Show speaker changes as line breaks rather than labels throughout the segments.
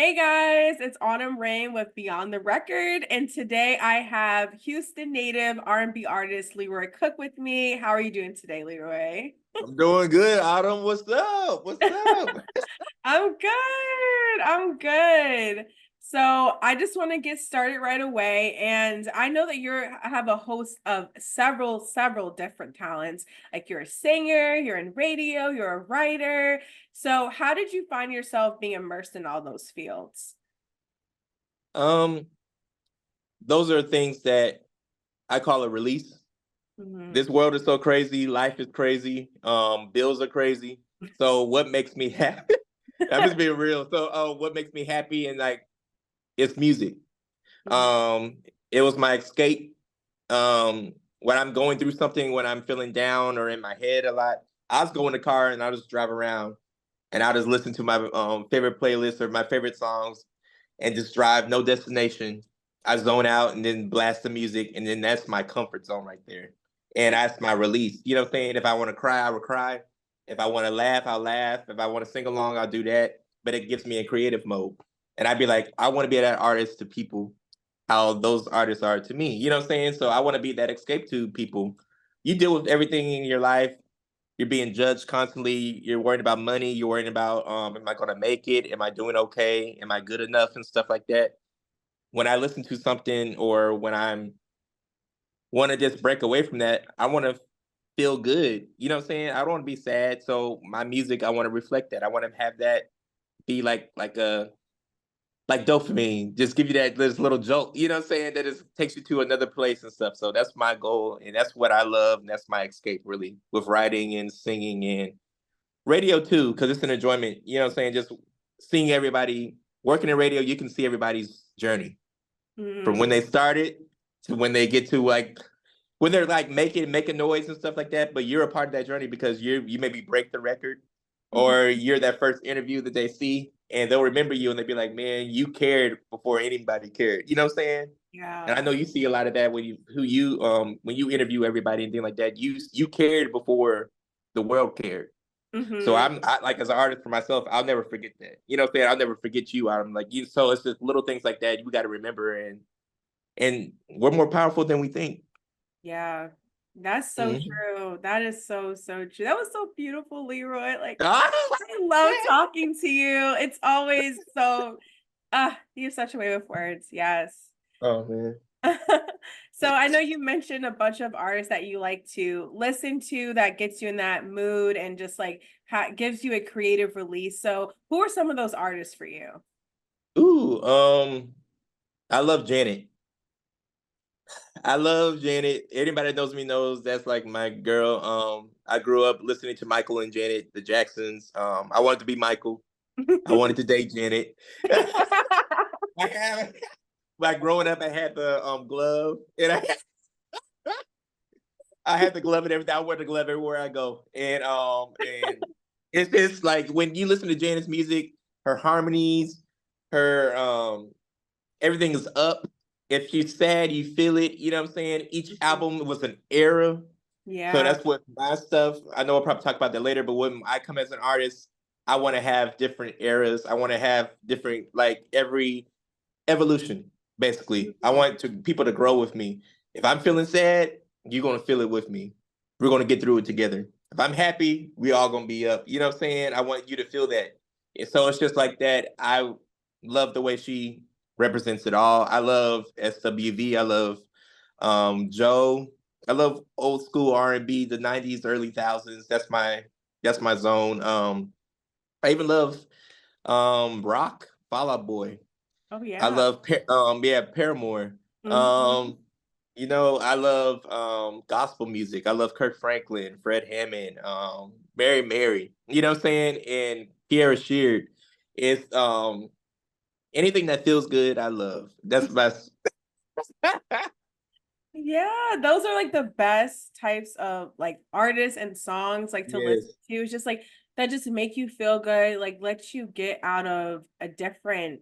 Hey guys, it's Autumn Rayne with Beyond the Record, and today I have Houston native R&B artist Leroy Cook with me. How are you doing today, Leroy?
I'm doing good, Autumn. What's up? What's up?
I'm good. I'm good. So I just want to get started right away. And I know that have a host of several different talents. Like you're a singer, you're in radio, you're a writer. So how did you find yourself being immersed in all those fields?
Um, those are things that I call a release.
Mhm.
This world is so crazy, life is crazy, bills are crazy. So what makes me happy? I'm just being real. So what makes me happy and like it's music.
Mhm.
Um, it was my escape. When I'm going through something, when I'm feeling down or in my head a lot, I'll just go in the car and I'll just drive around and I'll just listen to my favorite playlist or my favorite songs and just drive, no destination. I zone out and then blast the music, and then that's my comfort zone right there. And that's my release. You know what I'm saying? If I want to cry, I will cry. If I want to laugh, I'll laugh. If I want to sing along, I'll do that. But it gets me in creative mode. And I'd be like, I want to be that artist to people how those artists are to me. You know what I'm saying? So I want to be that escape to people. You deal with everything in your life. You're being judged constantly. You're worried about money. You're worried about am I gonna make it? Am I doing okay? Am I good enough and stuff like that. When I listen to something or when I'm want to just break away from that, I want to feel good. You know what I'm saying? I don't want to be sad. So my music, I want to reflect that. I want to have that be like dopamine, just give you that this little jolt, you know what I'm saying? That is takes you to another place and stuff. So that's my goal, and that's what I love, and that's my escape really with writing and singing and radio too, because it's an enjoyment. You know what I'm saying? Just seeing everybody working in radio, you can see everybody's journey from when
Mhm.
they started to when they get to like when they're like making noise and stuff like that. But you're a part of that journey because you maybe break the record, or you're that first interview that they see, and they'll remember you and they'll be like, "Man, you cared before anybody cared." You know what I'm saying? And I
Yeah.
know you see a lot of that when you interview everybody and things like that. You cared before the world cared. So
Mhm.
like as an artist for myself, I'll never forget that. You know what I'm saying? I'll never forget you. I'm like you. So it's just little things like that you got to remember, and we're more powerful than we think.
Yeah. That's so
Mhm.
true. That is so true. That was so beautiful, Leroy. Like,
Ah!
I love talking to you. It's always so, you have such a way with words. Yes.
Oh man.
So I know you mentioned a bunch of artists that you like to listen to that gets you in that mood and just like gives you a creative release. So who are some of those artists for you?
Ooh, I love Janet. I love Janet. Anybody that knows me knows that's like my girl. I grew up listening to Michael and Janet, the Jacksons. I wanted to be Michael. I wanted to date Janet. I have, like growing up, I had the glove, and I had the glove and everything. I wear the glove everywhere I go, and it's just like when you listen to Janet's music, her harmonies, her everything is up. If she's sad, you feel it. You know what I'm saying? Each album was an era. So
Yeah.
that's what my stuff. I know we'll probably talk about that later, but when I come as an artist, I want to have different eras. I want to have different like every evolution. Basically, I
Mhm.
want to people to grow with me. If I'm feeling sad, you're gonna feel it with me. We're gonna get through it together. If I'm happy, we all gonna be up. You know what I'm saying? I want you to feel that. And so it's just like that. I love the way she represents it all. I love SWV. I love Joe. I love old school R&B, the 90s, early thousands. That's my zone. I even love rock, Fall Out Boy.
Oh
I
yeah.
love yeah, Paramore.
Mhm.
Um, I love gospel music. I love Kirk Franklin, Fred Hammond, Mary Mary. You know what I'm saying? And Kiara Sheard. It's anything that feels good, I love. That's my
Yeah, those are like the best types of like artists and songs like to listen
yes.
to. It's just like that just make you feel good, like let you get out of a different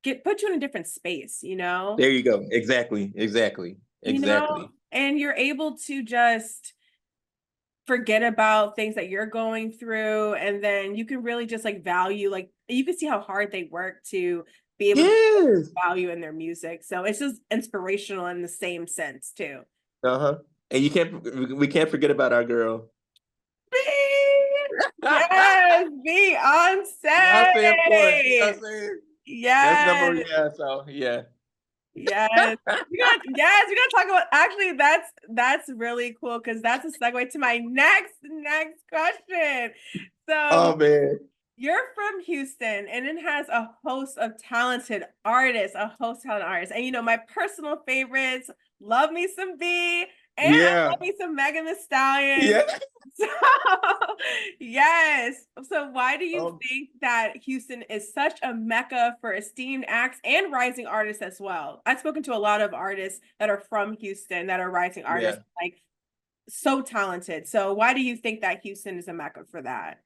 get put you in a different space, you know?
There you go. Exactly. Exactly.
You know,
Exactly.
and you're able to just forget about things that you're going through, and then you can really just like value, like you can see how hard they work to be able to
Yes.
value in their music. So it's just inspirational in the same sense too.
Uh-huh. And we can't forget about our girl.
Yes,
Beyonce, of course. You know what
Beyonce.
I'm saying? That's number,
Yes,
yeah, so yeah.
yes. We're gonna talk about, actually that's really cool because that's a segue to my next question. So
Oh man.
you're from Houston and it has a host of talented artists, And my personal favorites, love me some B and I
Yeah.
love me some Megan Thee Stallion.
Yeah.
So, yes. So, why do you
Um,
think that Houston is such a mecca for esteemed acts and rising artists as well? I've spoken to a lot of artists that are from Houston that are rising artists,
yeah.
like so talented. So, why do you think that Houston is a mecca for that?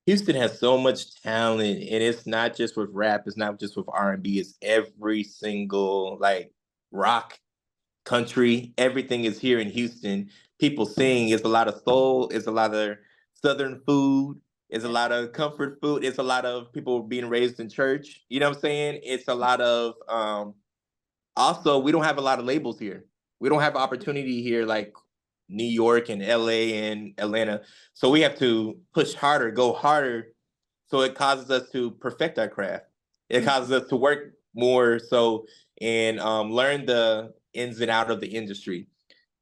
Houston has so much talent, and it's not just with rap, it's not just with R&B, it's every single like rock, country, everything is here in Houston. People sing, it's a lot of soul, it's a lot of southern food, it's a lot of comfort food, it's a lot of people being raised in church. You know what I'm saying? It's a lot of also we don't have a lot of labels here. We don't have opportunity here like New York and LA and Atlanta. So we have to push harder, go harder. So it causes us to perfect our craft. It causes us to work more so and learn the ins and out of the industry,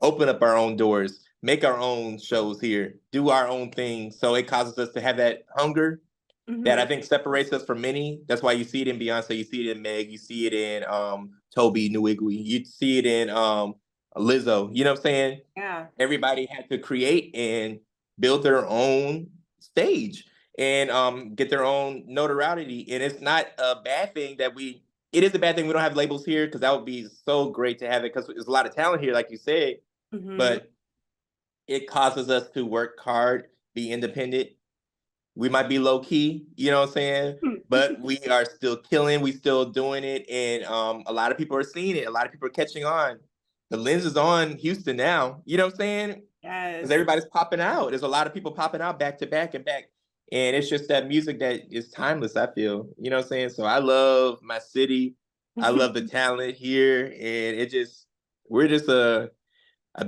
open up our own doors, make our own shows here, do our own thing. So it causes us to have that hunger that I
Mm-hmm.
think separates us from many. That's why you see it in Beyonce, you see it in Meg, you see it in Toby Nwigwe, you see it in Lizzo. You know what I'm saying?
Yeah.
Everybody had to create and build their own stage and get their own notoriety. And it's not a bad thing that it is a bad thing we don't have labels here because that would be so great to have it because there's a lot of talent here, like you said,
Mm-hmm.
but it causes us to work hard, be independent. We might be low key, you know what I'm saying? But we are still killing, we still doing it. And a lot of people are seeing it. A lot of people are catching on. The lens is on Houston now. You know what I'm saying? Because
Yes.
everybody's popping out. There's a lot of people popping out back to back and back. And it's just that music that is timeless, I feel. You know what I'm saying? So I love my city. I love the talent here. And we're just a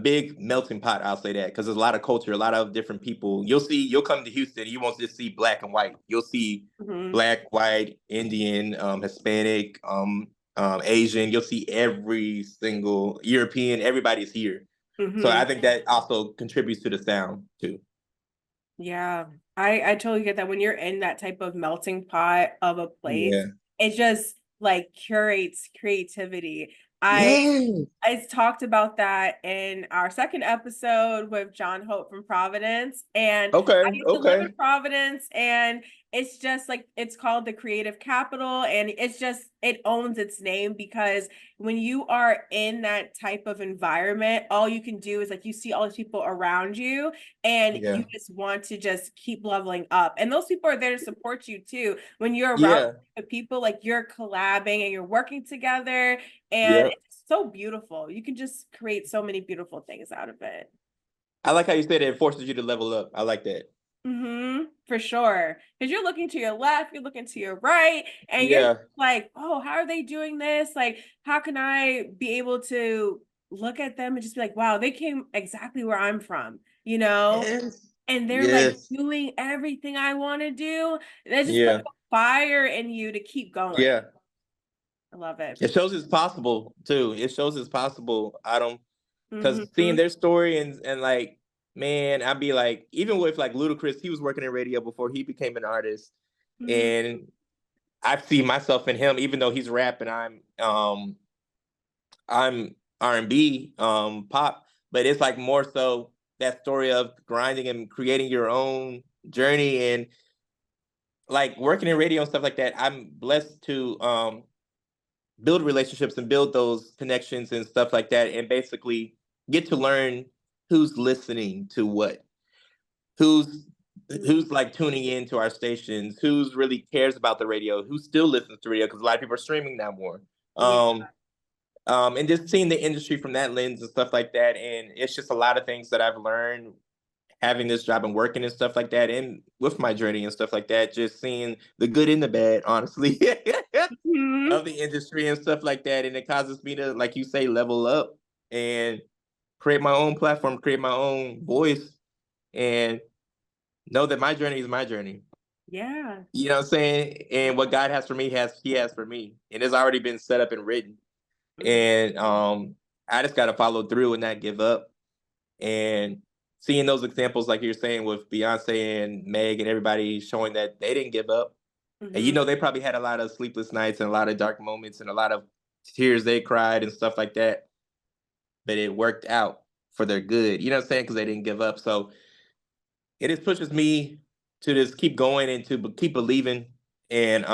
big melting pot. I'll say that because there's a lot of culture, a lot of different people. You'll come to Houston, you won't just see black and white. You'll see
Mm-hmm.
black, white, Indian, Hispanic, Asian. You'll see every single European. Everybody's here. So
Mm-hmm.
I think that also contributes to the sound too.
Yeah, I totally get that when you're in that type of melting pot of a place,
Yeah.
it just like curates creativity. I
Yeah.
I talked about that in our second episode with John Hope from Providence. And I
Okay.
used to live in
Okay.
Providence, and it's just like it's called the creative capital. And it owns its name because when you are in that type of environment, all you can do is like you see all these people around you and you
Yeah.
just want to just keep leveling up. And those people are there to support you too. When you're around
Yeah.
the people, like you're collabing and you're working together, and
Yeah.
it's so beautiful. You can just create so many beautiful things out of it.
I like how you said it forces you to level up. I like that.
For sure. Because you're looking to your left, you're looking to your right, and you're
Yeah.
like, oh, how are they doing this? Like, how can I be able to look at them and just be like, wow, they came exactly where I'm from, you know?
Yes.
And they're like
Yes.
doing everything I want to do. There's just like
Yeah.
a fire in you to keep going.
Yeah.
I love it.
It shows it's possible too. It shows it's possible. I don't because seeing
Mm-hmm.
their story and like, man, I'd be like, even with like Ludacris, he was working in radio before he became an artist,
Mm-hmm.
and I see myself in him, even though he's rapping. I'm R&B, pop, but it's like more so that story of grinding and creating your own journey and like working in radio and stuff like that. I'm blessed to build relationships and build those connections and stuff like that and basically get to learn who's listening to what, who's like tuning in to our stations, who's really cares about the radio, who still listens to radio because a lot of people are streaming now more.
Yeah.
And just seeing the industry from that lens and stuff like that. And it's just a lot of things that I've learned having this job and working and stuff like that, and with my journey and stuff like that, just seeing the good and the bad, honestly,
Mhm.
of the industry and stuff like that. And it causes me to, like you say, level up and create my own platform, create my own voice, and know that my journey is my journey.
Yeah.
You know what I'm saying? And what God has for me he has for me. And it's already been set up and written.
Mhm.
And I just gotta follow through and not give up. And seeing those examples, like you're saying, with Beyonce and Meg and everybody showing that they didn't give up. And
Mhm.
they probably had a lot of sleepless nights and a lot of dark moments and a lot of tears they cried and stuff like that. But it worked out for their good. You know what I'm saying? Because they didn't give up. So it just pushes me to just keep going and to keep believing and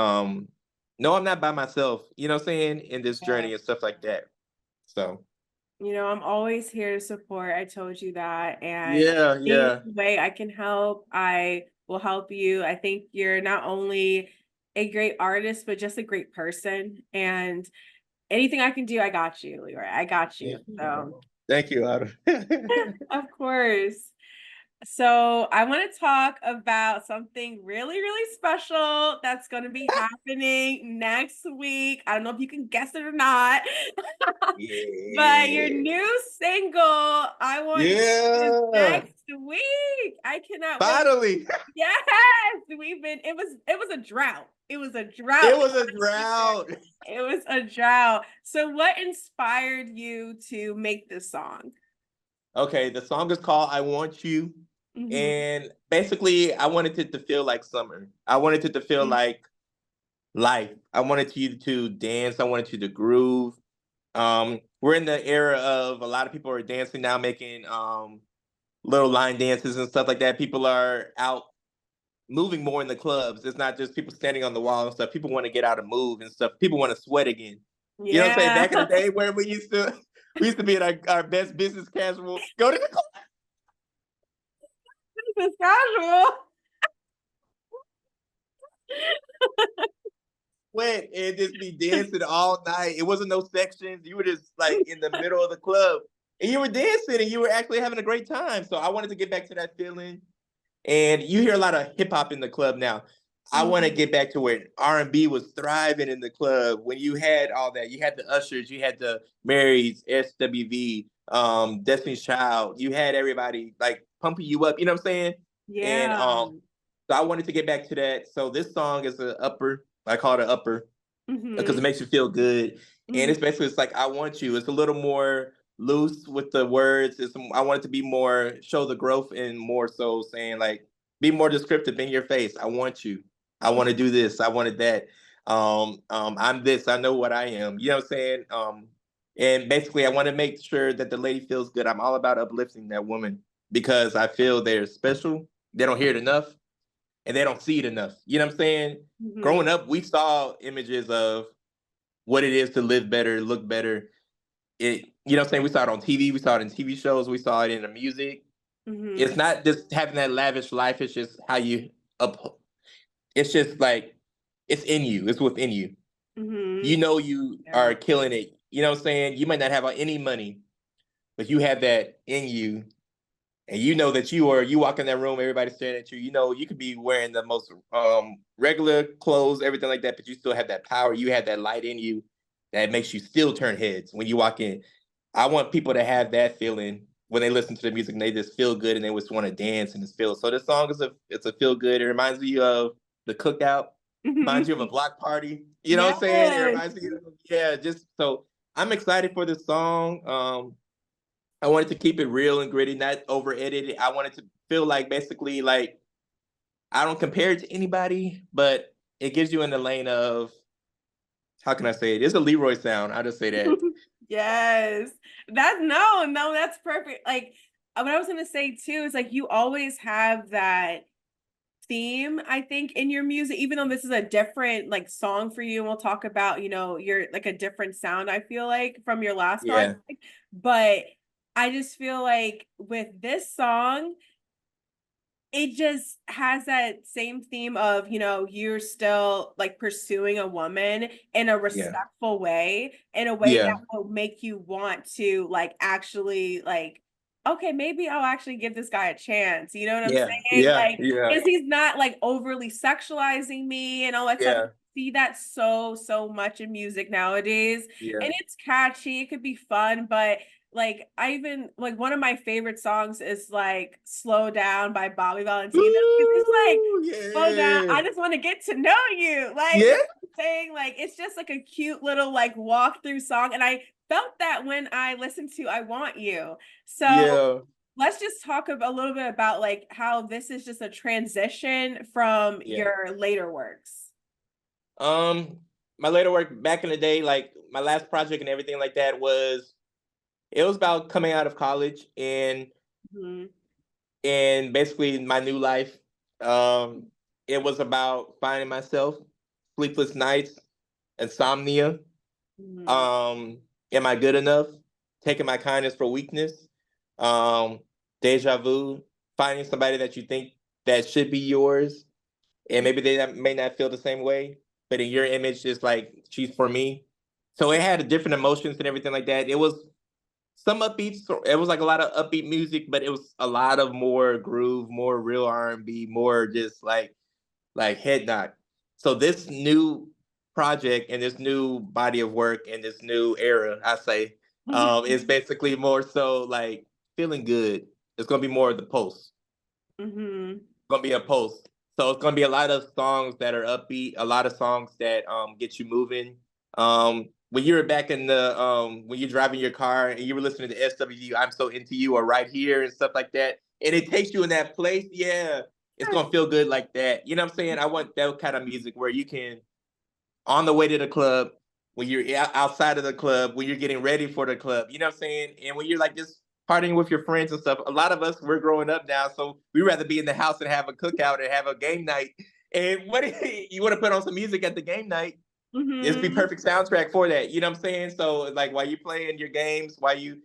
no, I'm not by myself, you know what I'm saying, in this
Yeah.
journey and stuff like that. So
I'm always here to support. I told you that. And
yeah,
any
yeah.
way I can help, I will help you. I think you're not only a great artist, but just a great person. And anything I can do, I got you, Leroy. I got you. So,
Thank you, Autumn.
of course. So I want to talk about something really, really special that's going to be happening next week. I don't know if you can guess it or not, but your
Yeah.
new single, I Want You, is
Yeah.
next week. I cannot wait.
Finally.
Yes, it was a drought. It was a drought.
It was a drought.
It was a drought. So what inspired you to make this song?
Okay, the song is called I Want You.
Mhm.
And basically, I wanted it to feel like summer. I wanted it to feel like life. I wanted you to dance. I wanted you to groove. We're in the era of a lot of people are dancing now, making little line dances and stuff like that. People are out moving more in the clubs. It's not just people standing on the wall and stuff. People want to get out and move and stuff. People want to sweat again. You know what I'm saying?
Yeah.
Back in the day where we used to be at our best business casual, go to the club,
It's casual.
sweat, and just be dancing all night. It wasn't no sections. You were just like in the middle of the club. And you were dancing and you were actually having a great time. So I wanted to get back to that feeling. And you hear a lot of hip hop in the club now. I want to
Mhm.
get back to where R&B was thriving in the club when you had all that. You had the Ushers, you had the Marys, SWV, Destiny's Child. You had everybody like pumping you up. You know what I'm saying? And
Yeah.
so I wanted to get back to that. So this song is an upper. I call it an upper because it
Mhm.
makes you feel good. And
Mhm.
it's basically it's like I want you. It's a little more loose with the words. I want it to be more show the growth and more so saying like be more descriptive in your face. I want you. I want to do this. I wanted that. I'm this. I know what I am. You know what I'm saying? And basically I want to make sure that the lady feels good. I'm all about uplifting that woman because I feel they're special. They don't hear it enough and they don't see it enough. You know what I'm saying?
Mhm.
Growing up, we saw images of what it is to live better, look better. You know what I'm saying? We saw it on TV, we saw it in TV shows, we saw it in the music. It's
Mhm.
not just having that lavish life, it's just how you up it's just like it's in you, it's within you.
Mhm.
You know you
Yeah.
are killing it. You know what I'm saying? You might not have any money, but you have that in you. And you know that you walk in that room, everybody's staring at you. You know, you could be wearing the most regular clothes, everything like that, but you still have that power. You have that light in you that makes you still turn heads when you walk in. I want people to have that feeling when they listen to the music and they just feel good and they just want to dance and just feel. So this song is it's a feel good. It reminds you of the cookout, reminds you of a
Mhm.
block party. You know what I'm saying? It
Yes.
reminds you of, yeah, just so I'm excited for this song. I wanted to keep it real and gritty, not over edited. I wanted to feel like basically like I don't compare it to anybody, but it gives you in the lane of how can I say it? It's a Leroy sound. I'll just say that.
Yes. No, that's perfect. Like what I was gonna say too is like you always have that theme, I think, in your music, even though this is a different like song for you, and we'll talk about, you're like a different sound, I feel like, from your last
Yeah,
project. But I just feel like with this song, it just has that same theme of, you're still like pursuing a woman in a
yeah,
respectful way, in a way that
yeah,
will make you want to like actually like okay, maybe I'll actually give this guy a chance. You know what I'm
Yeah,
saying?
yeah,
Like,
yeah,
because he's not like overly sexualizing me and all that stuff.
yeah,
See that so much in music nowadays.
yeah.
And it's catchy, it could be fun, but like I even like one of my favorite songs is like Slow Down by Bobby Valentino. It's like
Ooh,
slow down.
yeah,
I just want to get to know you. Like, you
yeah,
know what I'm saying? Like, it's just like a cute little like walk through song. And I felt that when I listened to I Want You. So
yeah,
let's just talk a little bit about like how this is just a transition from
yeah.
your later works.
Um, my later work back in the day, like my last project and everything like that was it was about coming out of college
Mm-hmm.
and basically my new life. Um, it was about finding myself, sleepless nights, insomnia.
Mm-hmm.
Um, am I good enough? Taking my kindness for weakness. Um, deja vu. Finding somebody that you think that should be yours, and maybe they may not feel the same way, but in your image, it's like she's for me. So it had different emotions and everything like that. It was some upbeats. It was like a lot of upbeat music, but it was a lot of more groove, more real R&B, more just like head nod. So this new project and this new body of work and this new era, I say, is basically more so like feeling good. It's gonna be more of the post.
Mm-hmm.
Gonna be a post. So it's gonna be a lot of songs that are upbeat, a lot of songs that get you moving. When you were back in the when you're driving your car and you were listening to SWU, I'm so into you, or right here and stuff like that, and it takes you in that place, yeah, it's gonna feel good like that. You know what I'm saying? I want that kind of music where you can on the way to the club, when you're outside of the club, when you're getting ready for the club, you know what I'm saying? And when you're like just partying with your friends and stuff, a lot of us, we're growing up now, so we rather be in the house and have a cookout and have a game night. And what you want to put on some music at the game night? This be
Mm-hmm.
perfect soundtrack for that. You know what I'm saying? So like while you playing your games, while you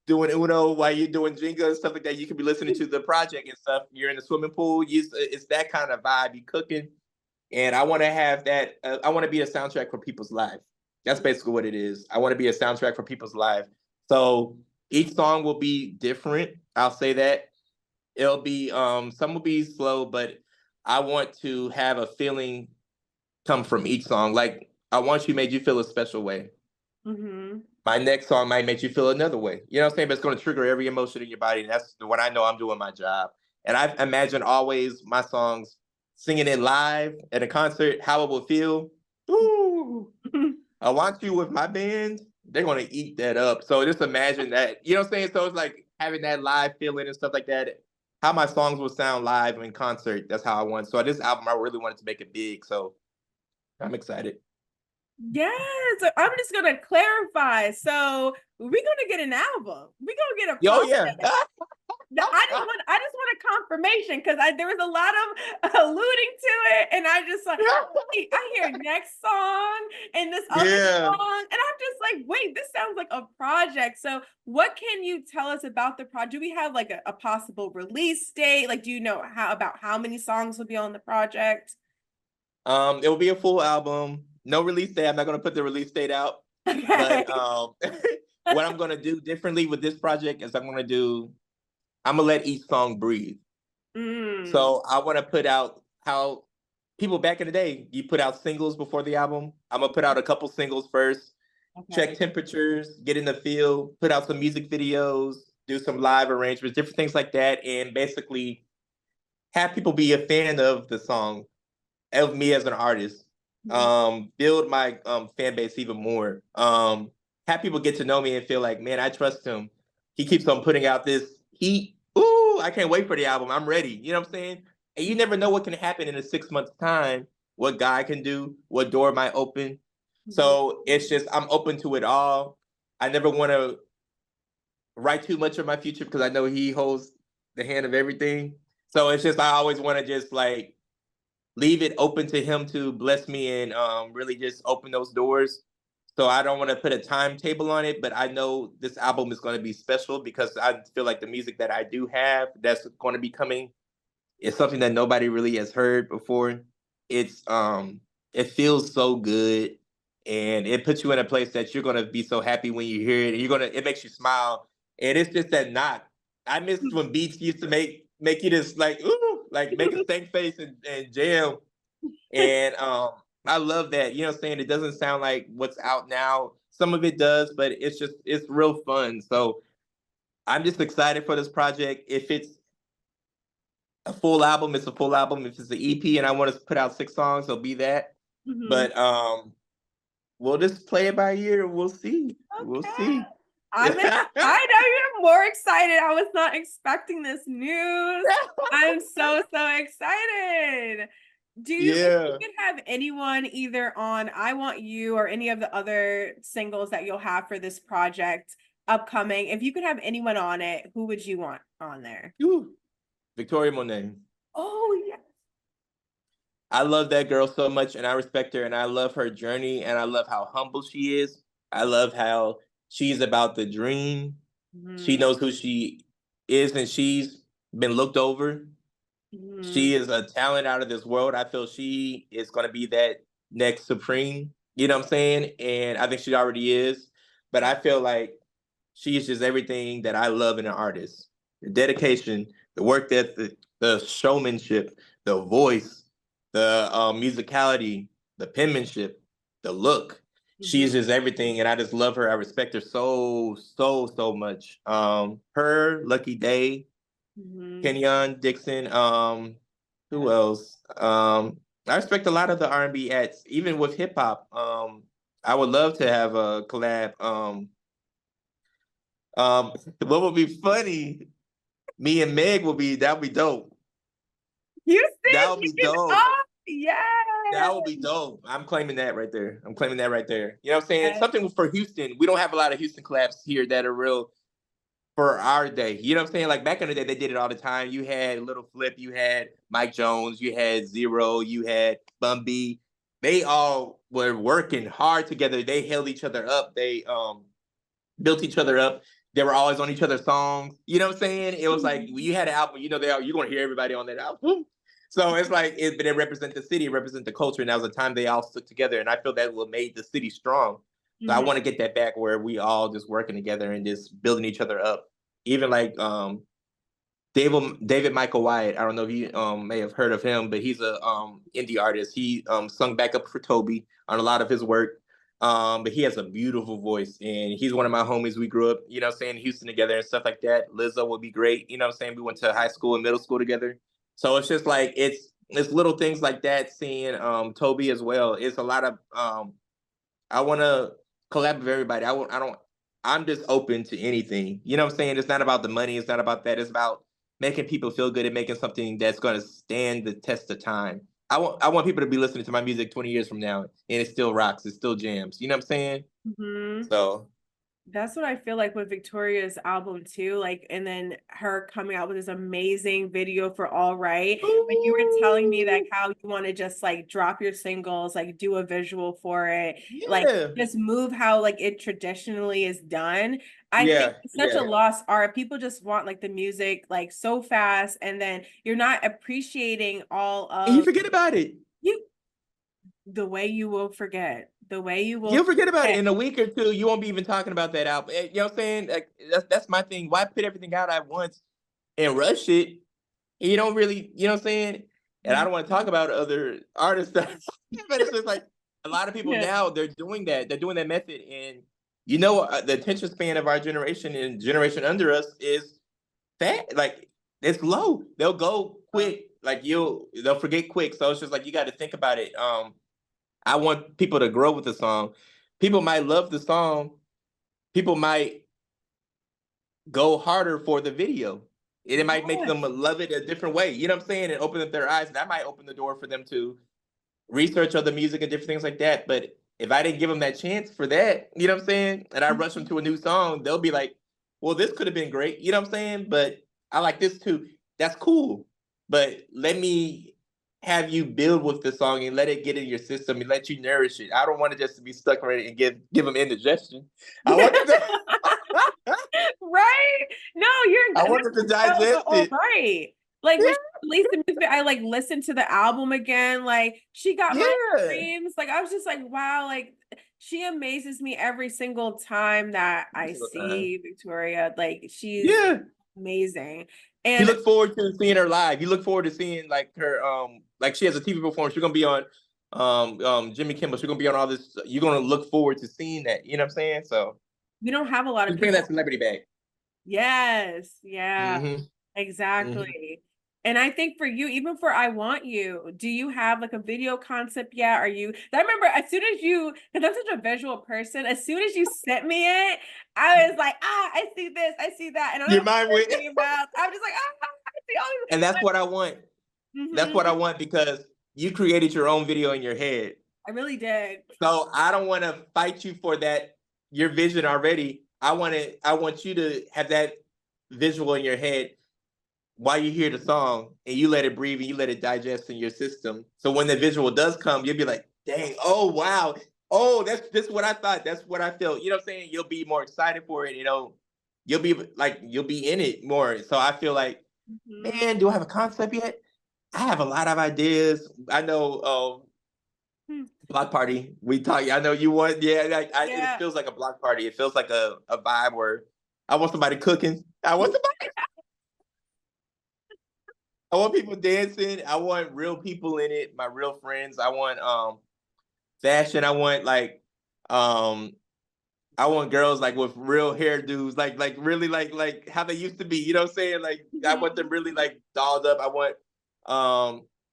doing Uno, while you doing Jenga and stuff like that, you could be listening to the project and stuff. You're in the swimming pool. It's that kind of vibe. You cooking, and I want to have that. I want to be a soundtrack for people's life. That's basically what it is. I want to be a soundtrack for people's life. So each song will be different. I'll say that it'll be some will be slow, but I want to have a feeling come from each song. Like I want you made you feel a special way.
Mm-hmm.
My next song might make you feel another way. You know what I'm saying? But it's going to trigger every emotion in your body. And that's when I know I'm doing my job. And I imagine always my songs singing it live at a concert, how it will feel. Ooh, I want you with my band. They're going to eat that up. So just imagine that. You know what I'm saying? So it's like having that live feeling and stuff like that. How my songs will sound live in concert. That's how I want. So this album, I really wanted to make it big. So I'm excited.
Yes, so I'm just gonna clarify. So we're gonna get an album. We're gonna get a
Yo, yeah.
project. I just want a confirmation because I there was a lot of alluding to it, and I just like I hear next song and this other
Yeah.
song, and I'm just like, wait, this sounds like a project. So what can you tell us about the project? Do we have like a possible release date? Like, do you know how about how many songs will be on the project?
It will be a full album. No release date. I'm not gonna put the release date out. But
Okay.
what I'm gonna do differently with this project is I'm gonna let each song breathe.
Mm,
So I want to put out how people back in the day, you put out singles before the album. I'm gonna put out a couple singles first, check
okay.
temperatures, get in the field, put out some music videos, do some live arrangements, different things like that, and basically have people be a fan of the song, of me as an artist,
Mhm.
build my fan base even more. Have people get to know me and feel like, man, I trust him. He keeps on putting out this heat. Ooh, I can't wait for the album. I'm ready. You know what I'm saying? And you never know what can happen in a 6 months time, what God can do, what door might open.
Mhm.
So it's just I'm open to it all. I never want to write too much of my future because I know he holds the hand of everything. So it's just I always want to just like leave it open to him to bless me and really just open those doors. So I don't want to put a timetable on it, but I know this album is going to be special because I feel like the music that I do have that's going to be coming is something that nobody really has heard before. It feels so good and it puts you in a place that you're going to be so happy when you hear it and it makes you smile and it's just that knock. I miss when beats used to make you just like ooh, like make a stank face and jam. And I love that. You know what I'm saying? It doesn't sound like what's out now. Some of it does, but it's real fun. So I'm just excited for this project. If it's a full album, it's a full album. If it's an EP and I want to put out 6 songs, it'll be that.
Mhm.
But we'll just play it by ear. We'll see. We'll
Okay.
see.
I'm excited. I'm even more excited. I was not expecting this news. I'm so, so excited. If you
Yeah.
could have anyone either on I Want You or any of the other singles that you'll have for this project upcoming, if you could have anyone on it, who would you want on there?
Ooh. Victoria Monet.
Oh, yeah.
I love that girl so much and I respect her and I love her journey and I love how humble she is. I love how she's about the dream. She
Mhm.
knows who she is and she's been looked over.
Mhm.
She is a talent out of this world. I feel she is going to be that next Supreme. You know what I'm saying? And I think she already is. But I feel like she's just everything that I love in an artist. The dedication, the work ethic, the showmanship, the voice, the musicality, the penmanship, the look.
Mhm.
She's just everything, and I just love her. I respect her so, so, so much. Her, Lucky Day,
Mhm.
Kenyon Dixon. Who else? I respect a lot of the R&B acts, even with hip hop. I would love to have a collab. What would be funny? Me and Meg would be that would be dope.
Houston,
That would
you
be
can,
dope.
oh, yeah.
That would be dope. I'm claiming that right there. I'm claiming that right there. You know what I'm saying?
Yes.
Something for Houston. We don't have a lot of Houston collabs here that are real for our day. You know what I'm saying? Like back in the day, they did it all the time. You had Little Flip, you had Mike Jones, you had Zero, you had Bun B. They all were working hard together. They held each other up. They built each other up. They were always on each other's songs. You know what I'm saying? It was like when you had an album, you know, you're gonna hear everybody on that album. So it's like but it represent the city, it represent the culture, and that was a time they all stuck together. And I feel that what made the city strong. So I
Mhm.
want to get that back where we all just working together and just building each other up. Even like David Michael Wyatt. I don't know if you may have heard of him, but he's a indie artist. He sung backup for Toby on a lot of his work. But he has a beautiful voice and he's one of my homies. We grew up, you know what I'm saying, in Houston together and stuff like that. Lizzo would be great. You know what I'm saying? We went to high school and middle school together. So it's just like it's little things like that, seeing Toby as well. It's a lot of I want to collab with everybody. I don't. I'm just open to anything. You know what I'm saying? It's not about the money. It's not about that. It's about making people feel good and making something that's going to stand the test of time. I want people to be listening to my music 20 years from now, and it still rocks. It still jams. You know what I'm saying?
Mhm.
So
That's what I feel like with Victoria's album too. Like, and then her coming out with this amazing video for All Right. When you were telling me like
ooh,
how you want to just like drop your singles, like do a visual for it, like
yeah,
just move how like it traditionally is done. I think
yeah,
it's such a
yeah.
lost art. People just want like the music like so fast, and then you're not appreciating all
And you
of
forget about it.
you the way you will forget. The way you will
You'll forget about it
forget.
in a week or two. You won't be even talking about that album. You know what I'm saying? Like, that's my thing. Why put everything out at once and rush it? You don't really, you know what I'm saying? And I don't want to talk about other artists, but it's just like a lot of people
Yeah.
now they're doing that. They're doing that method, and you know the attention span of our generation and generation under us is fat. Like it's low. They'll go quick. Like they'll forget quick. So it's just like you got to think about it. I want people to grow with the song. People might love the song. People might go harder for the video. It might make them
Yes.
love it a different way. You know what I'm saying? And open up their eyes. That might open the door for them to research other music and different things like that. But if I didn't give them that chance for that, you know what I'm saying? And I rush them to a new song, they'll be like, well, this could have been great. You know what I'm saying? But I like this too. That's cool. But let me have you build with the song and let it get in your system and let you nourish it. I don't want it just to be stuck on it and give them indigestion. I want them to
Right? No, you're
I
good.
want them to
That was
digest
all
it.
right. Like when
Yeah,
she released the music, I like listened to the album again. Like she got my
yeah,
dreams. Like I was just like, wow, like She amazes me every single time that
Every
I
single time.
see Victoria. Like she's
Yeah.
amazing.
You
And
look forward to seeing her live. You look forward to seeing like her like she has a TV performance. She's gonna be on Jimmy Kimmel. She's gonna be on all this. You're gonna look forward to seeing that. You know what I'm saying? So
we don't have a lot of
she's bringing that
people.
celebrity back.
Yes, yeah,
Mm-hmm. Mm-hmm.
exactly. And I think for you, even for I Want You, do you have like a video concept yet? Are you, I remember as soon as you, because I'm such a visual person, as soon as you sent me it, I was like, I see this, I see that. And I don't know
Your
what
mind
you're
went.
thinking about. I'm just like, I see all
And that's what I want.
these.
That's what I
Mhm.
want because you created your own video in your head.
I really did.
So I don't want to fight you for that, your vision already. I want you to have that visual in your head while you hear the song and you let it breathe and you let it digest in your system. So when the visual does come, you'll be like, dang, oh wow. Oh, that's what I thought. That's what I felt. You know what I'm saying? You'll be more excited for it, you know. You'll be in it more. So I feel like,
Mhm.
man, do I have a concept yet? I have a lot of ideas. I know
Hmm.
block party. We talk. I know you want. Yeah, it
Yeah.
feels like a block party. It feels like a vibe where I want somebody cooking. I want somebody. I want people dancing. I want real people in it. My real friends. I want fashion. I want um I want girls like with real hairdos, like really like how they used to be. You know what I'm saying? Like I want them
Mhm.
really like dolled up. I want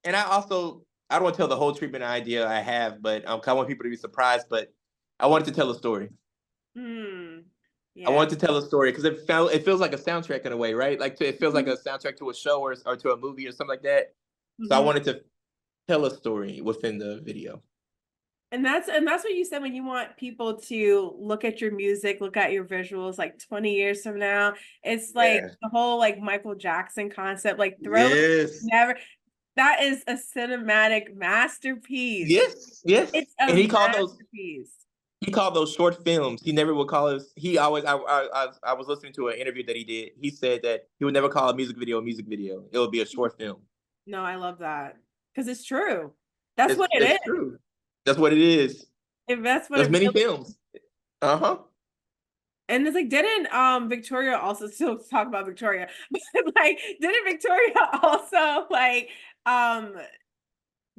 and I don't want to tell the whole treatment idea I have, but 'cause I want people to be surprised. But I wanted to tell a story.
Hmm.
I
Yeah.
wanted to tell a story because it feels like a soundtrack in a way, right? It feels like
Mhm.
a soundtrack to a show or to a movie or something like that. So I
Mhm.
wanted to tell a story within the video.
And that's what you said when you want people to look at your music, look at your visuals like 20 years from now. It's like
Yeah.
the whole like Michael Jackson concept, like Thriller
Yes.
never that is a cinematic masterpiece.
Yes. Yes.
It's a
And
masterpiece.
he called those short films. He never would call us. He always. I was listening to an interview that he did. He said that he would never call a music video a music video. It would be a short film.
No, I love that. Because it's true. That's what it
It's
is.
true. That's what it is.
If that's what
There's
it
many
really
films. Uh huh.
and it's like didn't Victoria also still talk about Victoria, but like didn't Victoria also like um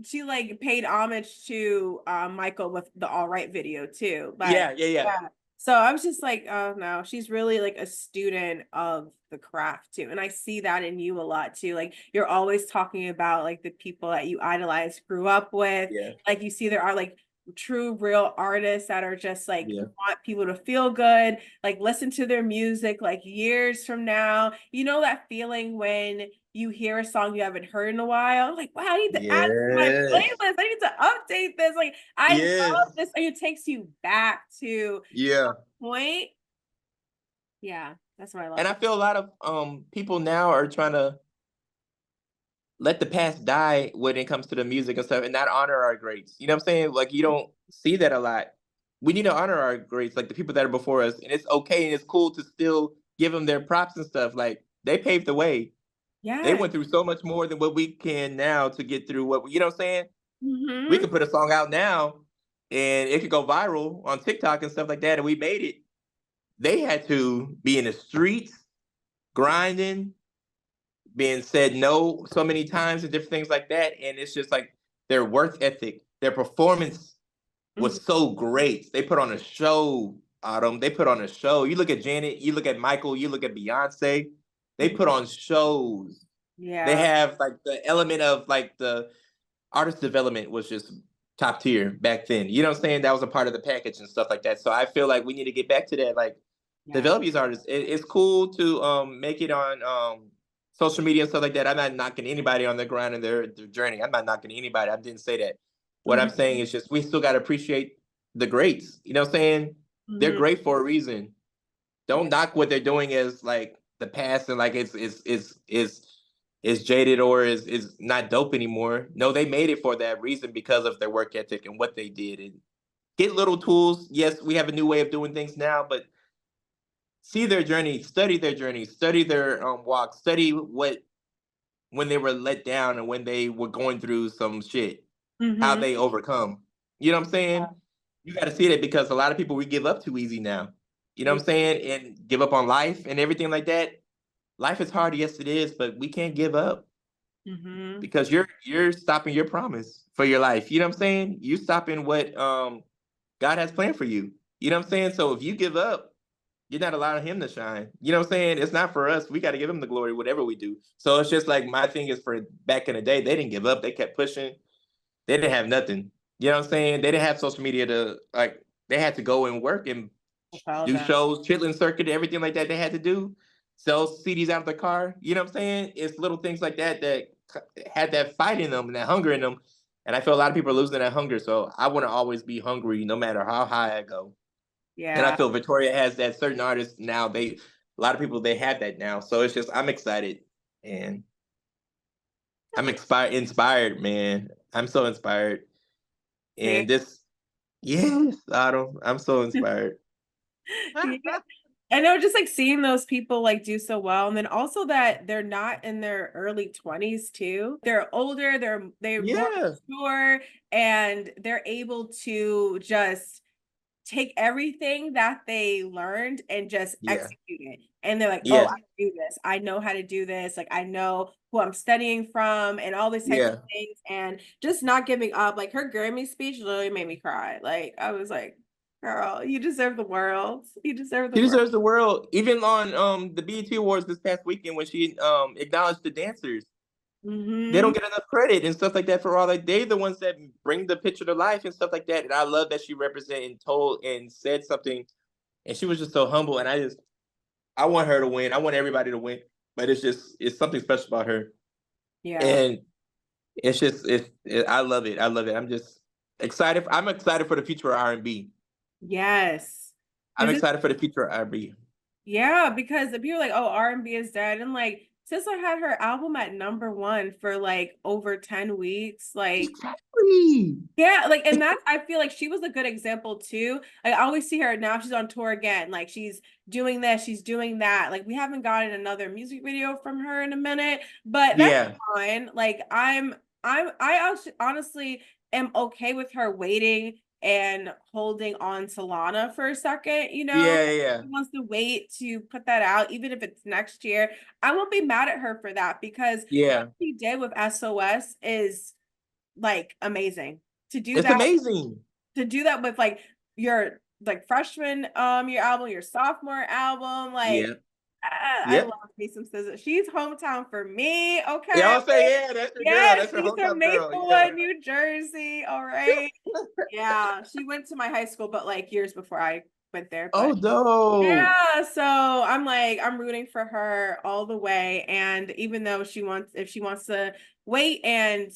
she like paid homage to Michael with the All Right video too. But
Yeah. Yeah. Yeah.
yeah. So I was just like, oh no, she's really like a student of the craft too. And I see that in you a lot too. Like you're always talking about like the people that you idolize, grew up with.
Yeah.
Like you see there are like true real artists that are just like
Yeah.
want people to feel good, like listen to their music like years from now. You know that feeling when you hear a song you haven't heard in a while, like, wow, I need to add this to my
Yes.
playlist. I need to update this. Like, I love
Yes.
this. And it takes you back to
Yeah.
point. Yeah, that's what I love.
And I feel a lot of people now are trying to let the past die when it comes to the music and stuff and not honor our greats. You know what I'm saying? Like you don't see that a lot. We need to honor our greats, like the people that are before us. And it's okay and it's cool to still give them their props and stuff. Like they paved the way. They
Yeah.
went through so much more than what we can now to get through you know what I'm saying? We
Mm-hmm.
could put a song out now and it could go viral on TikTok and stuff like that. And we made it. They had to be in the streets, grinding, being said no so many times and different things like that. And it's just like their work ethic, their performance
Mm-hmm.
was so great. They put on a show, Autumn. They put on a show. You look at Janet, you look at Michael, you look at Beyonce. They put on shows. They
Yeah.
have like the element of like the artist development was just top tier back then. You know what I'm saying? That was a part of the package and stuff like that. So I feel like we need to get back to that. Like
Yeah.
develop these artists. It's cool to make it on social media and stuff like that. I'm not knocking anybody on the ground and their journey. I'm not knocking anybody. I didn't say that. What I'm
Mm-hmm.
saying is just we still gotta appreciate the greats. You know what I'm saying? They're
Mm-hmm.
great for a reason.
Yeah.
Don't knock what they're doing as like the past and like is jaded or is not dope anymore. No, they made it for that reason because of their work ethic and what they did. And get little tools. Yes, we have a new way of doing things now, but see their journey, study their walk, study what when they were let down and when they were going through some shit, how
Mm-hmm.
they overcome. You know what I'm saying? You got to see that because a lot of people, we give up too easy now. You know what
Yeah.
I'm saying? And give up on life and everything like that. Life is hard, yes it is, but we can't give up
Mm-hmm.
because you're stopping your promise for your life. You know what I'm saying? You stopping what God has planned for you. You know what I'm saying? So if you give up, you're not allowing him to shine. You know what I'm saying? It's not for us. We got to give him the glory, whatever we do. So it's just like my thing is for back in the day, they didn't give up. They kept pushing. They didn't have nothing. You know what I'm saying? They didn't have social media to like. They had to go and work and
Well
do
done.
shows, chitlin circuit, everything like that. They had to do sell CDs out of the car. You know what I'm saying? It's little things like that that had that fight in them and that hunger in them. And I feel a lot of people are losing that hunger. So I want to always be hungry, no matter how high I go. And I
Yeah.
feel Victoria has that. Certain artists now, a lot of people, they have that now. So it's just, I'm excited and I'm inspired, man. I'm so inspired.
Same.
And this, yes, Autumn, I'm so inspired.
Yeah. I know, just like seeing those people like do so well, and then also that they're not in their early 20s too. They're older, they're more
Yeah,
mature, and they're able to just take everything that they learned and just
yeah,
execute it. And they're like, oh,
yeah,
I can do this. I know how to do this. Like, I know who I'm studying from and all these types of
yeah.
things. And just not giving up. Like, her Grammy speech literally made me cry. Like, I was like, girl, you deserve the world. You deserve the
She
world.
deserves the world. Even on the BET Awards this past weekend when she acknowledged the dancers. They
Mm-hmm.
don't get enough credit and stuff like that for all like they the ones that bring the picture to life and stuff like that. And I love that she represented and told and said something and she was just so humble and I want her to win. I want everybody to win. But it's something special about her.
Yeah.
And it's just I love it. I love it. I'm just excited. I'm excited for the future of R&B.
Yes.
I'm
Because
excited for the future of R&B.
yeah, because the people are like, oh, R&B is dead. And like SZA had her album at #1 for like over 10 weeks. Like,
Exactly.
yeah, like, and that's, I feel like she was a good example too. Like, I always see her now, she's on tour again. Like, she's doing this, she's doing that. Like, we haven't gotten another music video from her in a minute, but that's
Yeah.
fine. Like, honestly am okay with her waiting and holding on to Lana for a second, you know?
Yeah, yeah.
She wants to wait to put that out, even if it's next year. I won't be mad at her for that because what
Yeah.
she did with SOS is like amazing. To do
It's
that,
amazing.
to do that with like your like freshman your album, your sophomore album, like
Yeah.
I
Yep.
love me some SZA. She's hometown for me,
Yeah,
okay?
I'll say, yeah, that's your girl.
Yes,
That's your
she's from
hometown girl. Yeah.
Maplewood, New Jersey. All right. Yeah, she went to my high school, but like years before I went there.
Oh
But
no.
yeah, so I'm like, I'm rooting for her all the way. And even though if she wants to wait and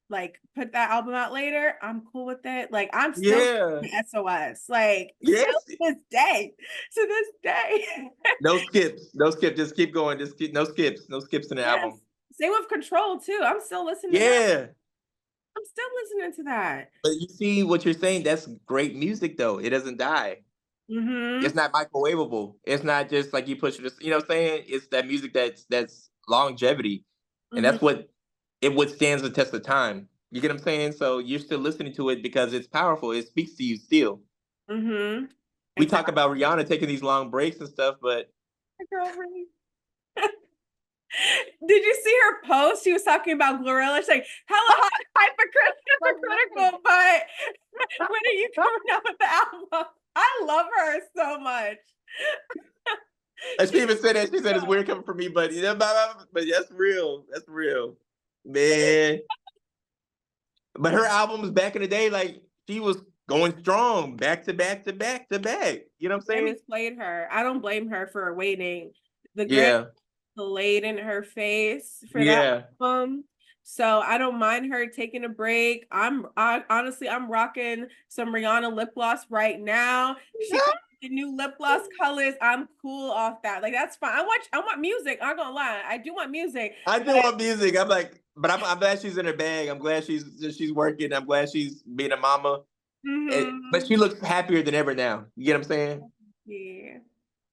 like put that album out later, I'm cool with it. Like, I'm still
Yeah.
SOS, like, still
Yes.
to this day, to this day.
No skips. No skip. Just keep going. Just keep no skips. No skips in the
Yes.
album.
Same with Control too. I'm still listening to that.
Yeah.
I'm still listening to that.
But you see what you're saying, that's great music though. It doesn't die.
Mm-hmm.
It's not microwavable. It's not just like you push it, you know what I'm saying? It's that music that's longevity. And
Mm-hmm.
that's what it withstands the test of time. You get what I'm saying? So you're still listening to it because it's powerful. It speaks to you still.
Mm-hmm.
We talk
Exactly.
about Rihanna taking these long breaks and stuff, but
Girl, really. Did you see her post? She was talking about Glorilla. She's like, hella hypocritical, but when are you coming out with the album? I love her so much.
and she
She's
even said that. She said it's
so
weird coming from me, but yeah, but that's real. That's real. Man. But her albums back in the day, like she was going strong, back to back to back to back. You know what I'm saying?
Grammys played her. I don't blame her for waiting. The Grammy
Yeah.
laid in her face for that
Yeah.
album. So I don't mind her taking a break. I honestly I'm rocking some Rihanna lip gloss right now. She comes with the new lip gloss colors. I'm cool off that. Like, that's fine. I want music. I'm not gonna lie. I do want music,
I
but
do want music. I'm like, but I'm glad she's in her bag. I'm glad she's working. I'm glad she's being a mama. But
mm-hmm.
she looks happier than ever now. You get what I'm saying?
Yeah.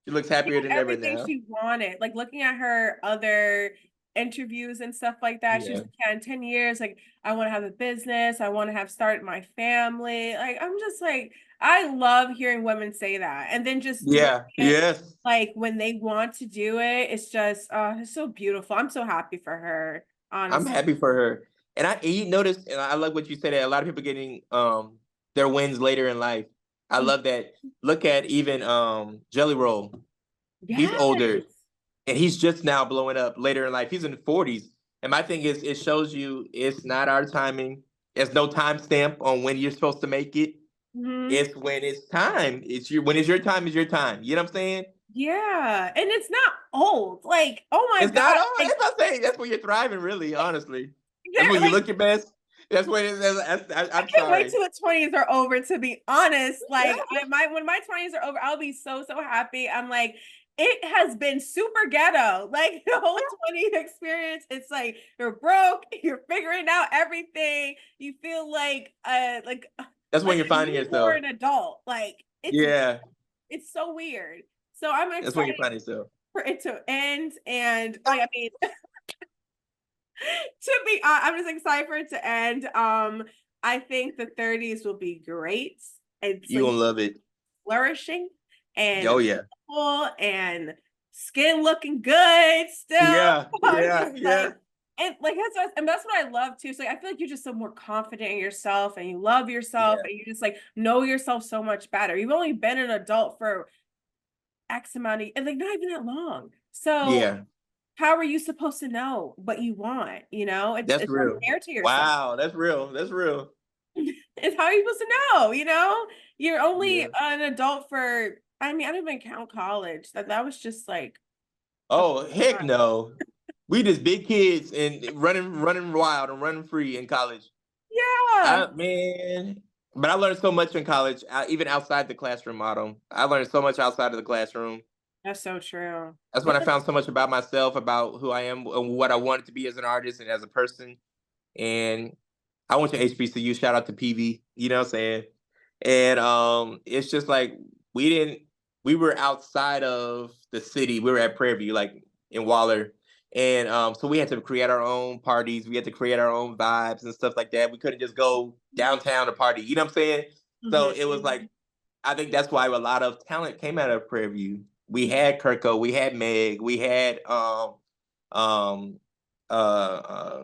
She looks
She
happier than
had
ever
everything
now.
she wanted. Like, looking at her other interviews and stuff like that, she was
Yeah.
like, yeah, in 10 years, like, I want to have a business. I want to have started my family. Like, I'm just like, I love hearing women say that. And then just doing
Yeah,
it
yes.
like when they want to do it, it's just it's so beautiful. I'm so happy for her,
I'm
honestly.
happy for her. And you notice, and I love what you said, that a lot of people getting their wins later in life. I love that. Look at even Jelly Roll. He's
Yes.
older and he's just now blowing up later in life. He's in the 40s. And my thing is, it shows you it's not our timing. There's no timestamp on when you're supposed to make it.
Mhm.
It's when it's time. It's your when it's your time is your time. You know what I'm saying?
Yeah. And it's not old. Like, oh my
It's not
God.
all.
Like,
That's what I'm saying. That's when you're thriving, really. Honestly, that's
they're
when you
like,
look your best. That's when
I
I'm
can't wait
sorry.
till the 20s are over, to be honest.
Yeah,
Like, when my 20s are over, I'll be so, so happy. I'm like, it has been super ghetto. Like the whole 20 experience, it's like you're broke, you're figuring out everything. You feel
that's when
like
you're
a
finding yourself.
newborn adult. Like
Yeah,
it's so weird. So I'm
that's when
excited
you find yourself.
for it to end. And like, I mean, to be I'm just excited for it to end. I think the 30s will be great. It's
You
like
gonna love it.
flourishing and
Oh yeah,
beautiful and skin looking good still.
yeah,
I'm
yeah,
just
yeah,
like, and like that's what I love too. So like, I feel like you're just so more confident in yourself and you love yourself
yeah,
and you just like know yourself so much better. You've only been an adult for X amount of and like not even that long. So
yeah.
how are you supposed to know what you want? You know,
That's
it's
real.
unfair to yourself.
Wow, that's real. That's real.
It's how are you supposed to know? You know, you're only
Yeah.
an adult for. I mean, I don't even count college. That was just like a
Oh heck
time.
no. We just big kids and running wild and running free in college.
Yeah,
I man, but I learned so much in college, even outside the classroom. Autumn, I learned so much outside of the classroom.
that's so true.
That's when I found so much about myself, about who I am, and what I wanted to be as an artist and as a person. And I went to HBCU. Shout out to PV. You know what I'm saying? And it's just like we didn't. We were outside of the city. We were at Prairie View, like in Waller, and so we had to create our own parties. We had to create our own vibes and stuff like that. We couldn't just go downtown to party. You know what I'm saying? So it was
Mhm.
like I think that's why a lot of talent came out of Prairie View. We had Kirko, we had Meg, um uh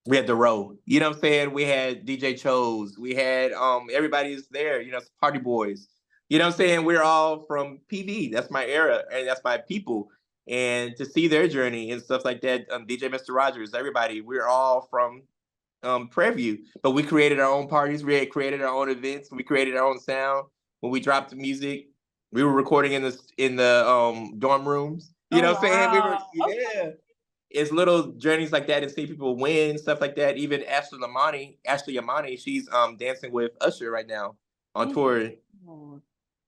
we had the row. You know what I'm saying? We had DJ Chose. We had everybody's there, you know, party boys. You know what I'm saying? We're all from PV. That's my era and that's my people. And to see their journey and stuff like that, DJ Mr. Rogers, everybody, we're all from Preview. But we created our own parties, we had created our own events, we created our own sound. When we dropped the music, we were recording in the dorm rooms. You
Oh
know what I'm saying? We were,
wow. Okay.
yeah, it's little journeys like that and see people win stuff like that. Even Ashley Amani, she's dancing with Usher right now on tour,
Oh.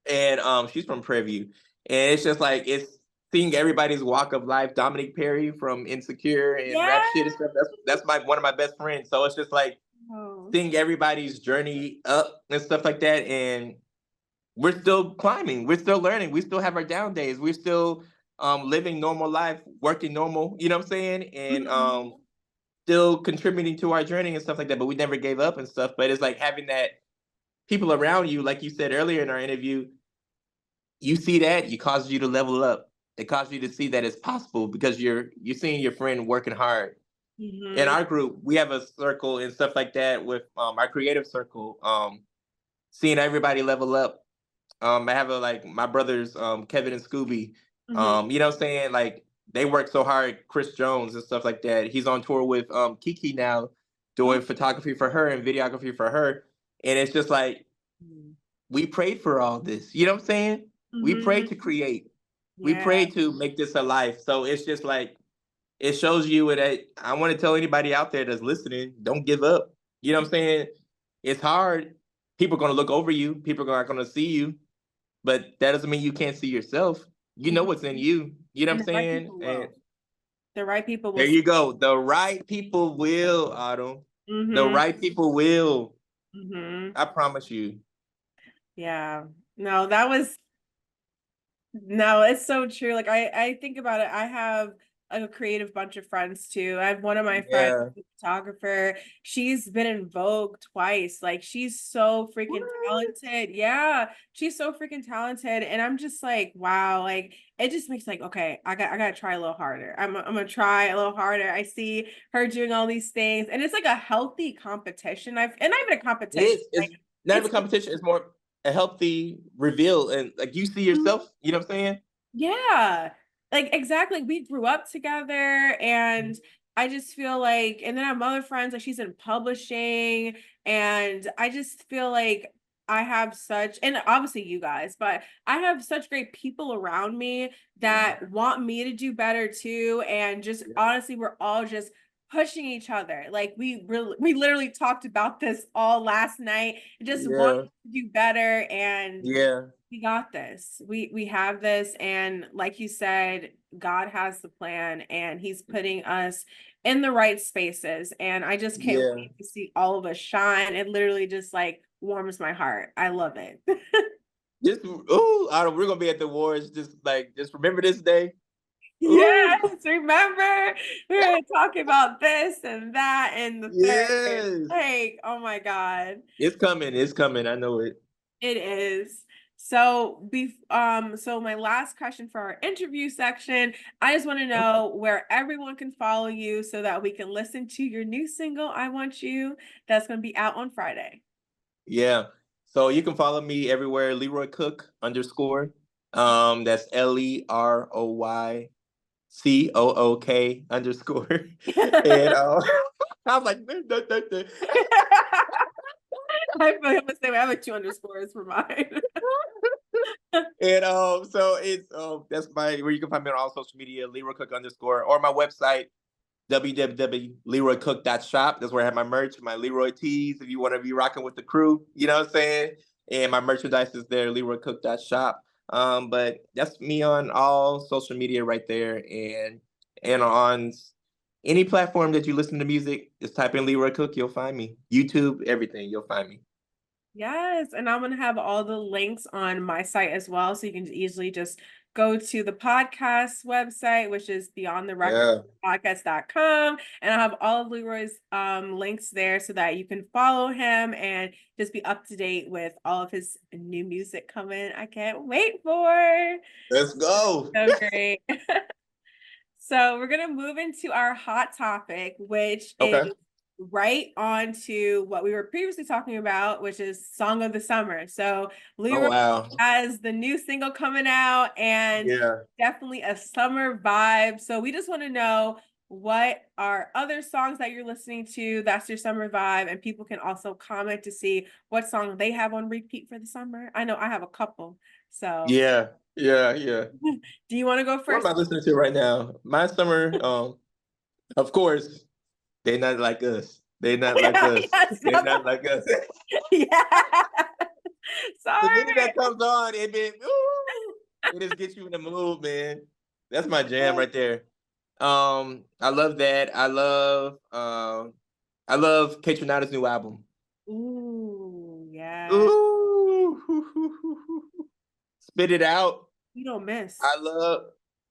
and she's from Preview, and it's just like it's seeing everybody's walk of life. Dominic Perry from Insecure and Rap
Yeah.
Shit and stuff. That's my one of my best friends. So it's just like
Oh.
seeing everybody's journey up and stuff like that, and we're still climbing, we're still learning, we still have our down days, we're still living normal life, working normal, you know what I'm saying? And
Mhm.
still contributing to our journey and stuff like that. But we never gave up and stuff. But it's like having that people around you, like you said earlier in our interview, you see that, it causes you to level up. It causes you to see that it's possible because you're seeing your friend working hard. In
Mhm.
our group, we have a circle and stuff like that with our creative circle. Seeing everybody level up. I have like my brothers, Kevin and Scooby.
Mhm.
You know what I'm saying? Like they work so hard, Chris Jones and stuff like that. He's on tour with Kiki now,
Oh.
doing photography for her and videography for her. And it's just like we prayed for all this. You know what I'm saying? We prayed
Mhm.
to create. We
Yeah.
prayed to make this a life. So it's just like it shows you that I want to tell anybody out there that's listening, don't give up. You know what I'm saying? It's hard. People are gonna look over you. People are gonna see you, but that doesn't mean you can't see yourself. You know what's in
Mhm.
you. You know what
And
I'm
the right
saying?
people
And
will. The right people will
there
see.
you go. The right people will, Autumn. The
Mhm.
right people will.
Mhm.
I promise you.
Yeah. No, that was no, it's so true. Like I think about it. I have a creative bunch of friends too. I have one of my friends,
Yeah.
a photographer. She's been in Vogue twice. Like she's so freaking
What?
talented. Yeah, she's so freaking talented. And I'm just like, wow, like it just makes like, okay, I gotta try a little harder. I'm gonna try a little harder. I see her doing all these things, and it's like a healthy competition. And not even a
It
competition.
is. It's
Like
not
it's
even competition. It's more a healthy reveal, and like you see yourself. You know what I'm saying?
yeah, like exactly. We grew up together, and I just feel like, and then I have other friends, like she's in publishing, and I just feel like I have such, and obviously you guys, but I have such great people around me
Yeah.
that want me to do better too. And just honestly, we're all just pushing each other. Like we literally talked about this all last night, just wanting
Yeah.
to do better, and
Yeah.
we got this. We have this, and like you said, God has the plan, and He's putting us in the right spaces. And I just can't
Yeah.
wait to see all of us shine. It literally just like warms my heart. I love it.
Just we're gonna be at the awards. Just remember this day. Ooh.
Yes, remember we were talking about this and that and the third.
Yes.
Like, oh my God.
It's coming. It's coming. I know it.
It is. So my last question for our interview section, I just want to
Okay.
know where everyone can follow you so that we can listen to your new single, I Want You, that's going to be out on Friday.
Yeah. So you can follow me everywhere, Leroy Cook _. That's LeroyCook and I was like, "Duh, duh, duh,
I feel like I'm the same way. I have like 2 underscores for mine.
and so it's that's my where you can find me on all social media, Leroy Cook _ or my website, www.leroycook.shop. That's where I have my merch, my Leroy tees. If you want to be rocking with the crew, you know what I'm saying? And my merchandise is there, leroycook.shop. But that's me on all social media right there, and on any platform that you listen to music, just type in Leroy Cook, you'll find me. YouTube, everything, you'll find me.
Yes, and I'm gonna have all the links on my site as well, so you can easily just go to the podcast website, which is
Yeah,
beyondtherecordpodcast.com, and I'll have all of Leroy's links there so that you can follow him and just be up to date with all of his new music coming. I can't wait for.
let's go.
So great. So we're gonna move into our hot topic, which is
Okay.
right on to what we were previously talking about, which is Song of the Summer. So
Oh
Leroy
wow.
has the new single coming out, and
Yeah.
definitely a summer vibe. So we just want to know what are other songs that you're listening to that's your summer vibe, and people can also comment to see what song they have on repeat for the summer. I know I have a couple. So
Yeah. Yeah. Yeah.
do you want to go
What am
first?
I listening to right now? My summer, of course, they not like us. They not like us.
Yes,
They not like us.
yeah.
The
Sorry.
minute that comes on, it just gets you in the mood, man. That's my jam right there. I love that. I love Kate Renata's new album.
Ooh, yeah.
Ooh, spit it out.
You don't miss.
I love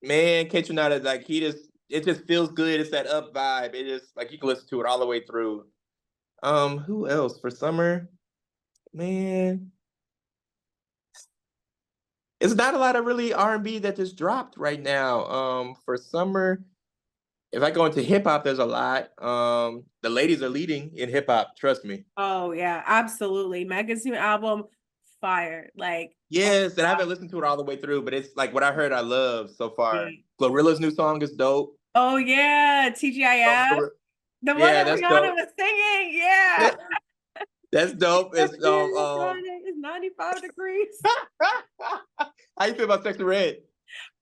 man, Kate Renata, like it just feels good. It's that up vibe. It just like you can listen to it all the way through. Who else for summer? Man, it's not a lot of really R&B that just dropped right now. For summer, if I go into hip hop, there's a lot. The ladies are leading in hip hop. Trust me.
Oh yeah, absolutely. Megan's new album, fire. Like, oh
Yes, and I
my
haven't listened to it all the way through, but it's like what I heard I love so far.
God.
Glorilla's new song is dope.
Oh yeah, TGIF. The one
Yeah,
that
that's
Rihanna
dope.
was singing. Yeah.
That's dope. It's
It's 95 degrees.
how you feel about Sexy Red?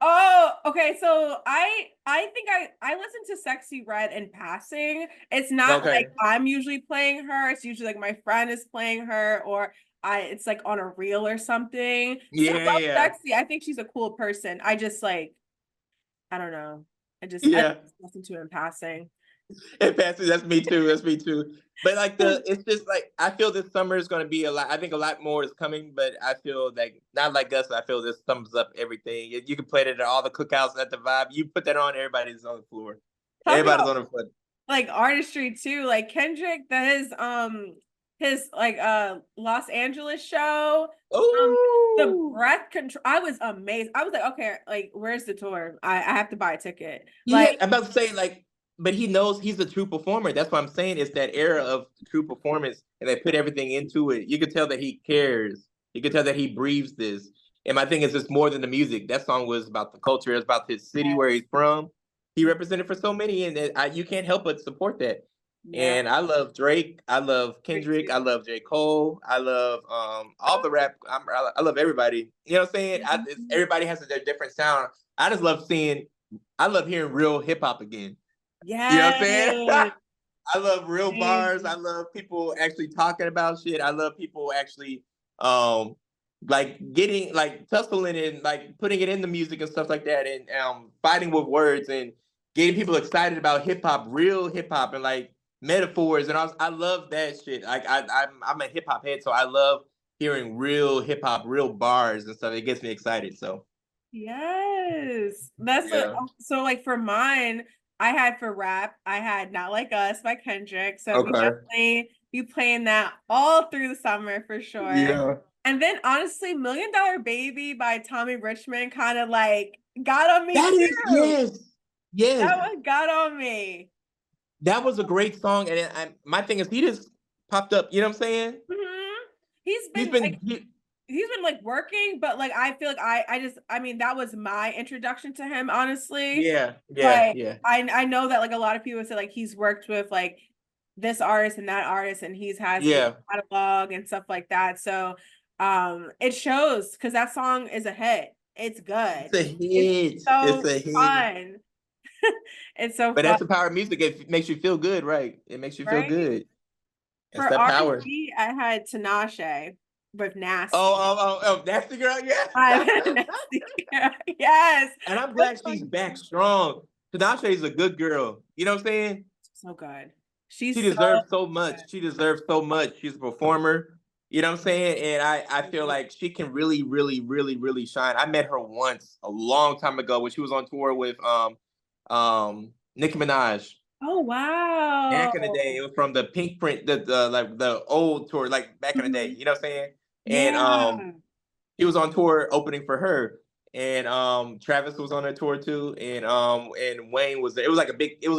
Oh, okay. So I think I listen to Sexy Red in passing. It's not like
Okay.
I'm usually playing her. It's usually like my friend is playing her, or I it's like on a reel or something. Still
Yeah,
love
yeah.
Sexy. I think she's a cool person. I just like I don't know. I just
Yeah.
listen to her in passing.
And Patsy, that's me too. That's me too. But like it's just like I feel this summer is going to be a lot. I think a lot more is coming, but I feel like not like us. I feel this thumbs up everything. You can play it at all the cookouts at the vibe. You put that on, everybody's on the floor.
Talk
Everybody's
about
on the floor.
like artistry too. Like Kendrick, his like Los Angeles show. Um the
Oh,
breath control. I was amazed. I was like, okay, like where's the tour? I have to buy a ticket.
yeah.
Like,
I'm about to say like, but he knows he's a true performer. That's what I'm saying. It's that era of true performance, and they put everything into it. You could tell that he cares. You could tell that he breathes this. And my thing is, it's more than the music. That song was about the culture. It's about his city where he's from. He represented for so many, and you can't help but support that.
yeah,
And I love Drake. I love
me
Kendrick. I
too.
love J. Cole. I love all the rap. I love everybody. You know what I'm saying? Everybody has their different sound. I just love seeing. I love hearing real hip hop again. You know what I'm saying?
Yes.
I love real bars. I love people actually talking about shit. I love people actually um like getting like tussling and like putting it in the music and stuff like that, and fighting with words and getting people excited about real hip hop and like metaphors, and I love that shit. Like I'm a hip hop head, so I love hearing real hip hop, real bars and stuff. It gets me excited. So
Yes. That's what,
yeah.
so like for mine, I had for rap, I had Not Like Us by Kendrick. So we
Okay.
definitely be playing that all through the summer for sure.
Yeah.
And then honestly, Million Dollar Baby by Tommy Richmond kind of like got on me
That is
too.
yes. Yes.
That one got on me.
That was a great song, and my thing is he just popped up. You know what I'm saying?
Mhm. He's
He's
been like
been
he's been like working, but like I feel like I mean that was my introduction to him, honestly.
yeah, yeah,
But
yeah,
I know that like a lot of people say like he's worked with like this artist and that artist and he's has his
yeah.
catalog and stuff like that. So it shows because that song is a hit. It's
It's
good.
a
It's
hit. It's
so
a hit.
fun. It's so
But
fun,
that's the power of music. It makes you feel good, right? It makes you feel
right?
good. That's
For
that power.
R&B, I had Tinashe with
Oh,
Nasty.
oh, oh, oh, that's the girl.
I
Yeah.
had Nasty. Yes.
And I'm
That's
glad she's back strong. Tinashe is a good girl. You know what I'm saying?
so good.
She
She's so
deserves so
good.
much. She deserves so much. She's a performer. You know what I'm saying? And I feel like she can really, really, really, really shine. I met her once a long time ago when she was on tour with Nicki Minaj.
Oh wow.
Back in the day, it was from the Pink Print, the like the old tour, like back in the day.
Mhm.
You know what I'm saying? And
Yeah.
he was on tour opening for her. And Travis was on that tour too, and Wayne was there. It was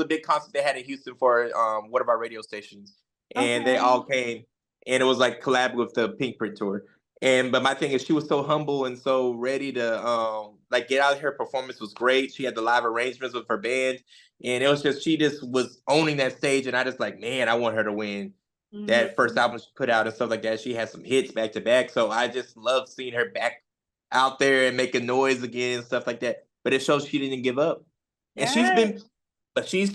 a big concert they had in Houston for one of our radio stations, and they
Okay.
all came, and it was like collab with the Pink Print tour. And but my thing is, she was so humble and so ready to like get out. Her performance was great. She had the live arrangements with her band, and it was just she just was owning that stage. And I just like, man, I want her to win that first
Mhm.
album she put out and stuff like that. She had some hits back to back. So I just love seeing her back out there and making noise again and stuff like that. But it shows she didn't give up. And
Yes.
but she's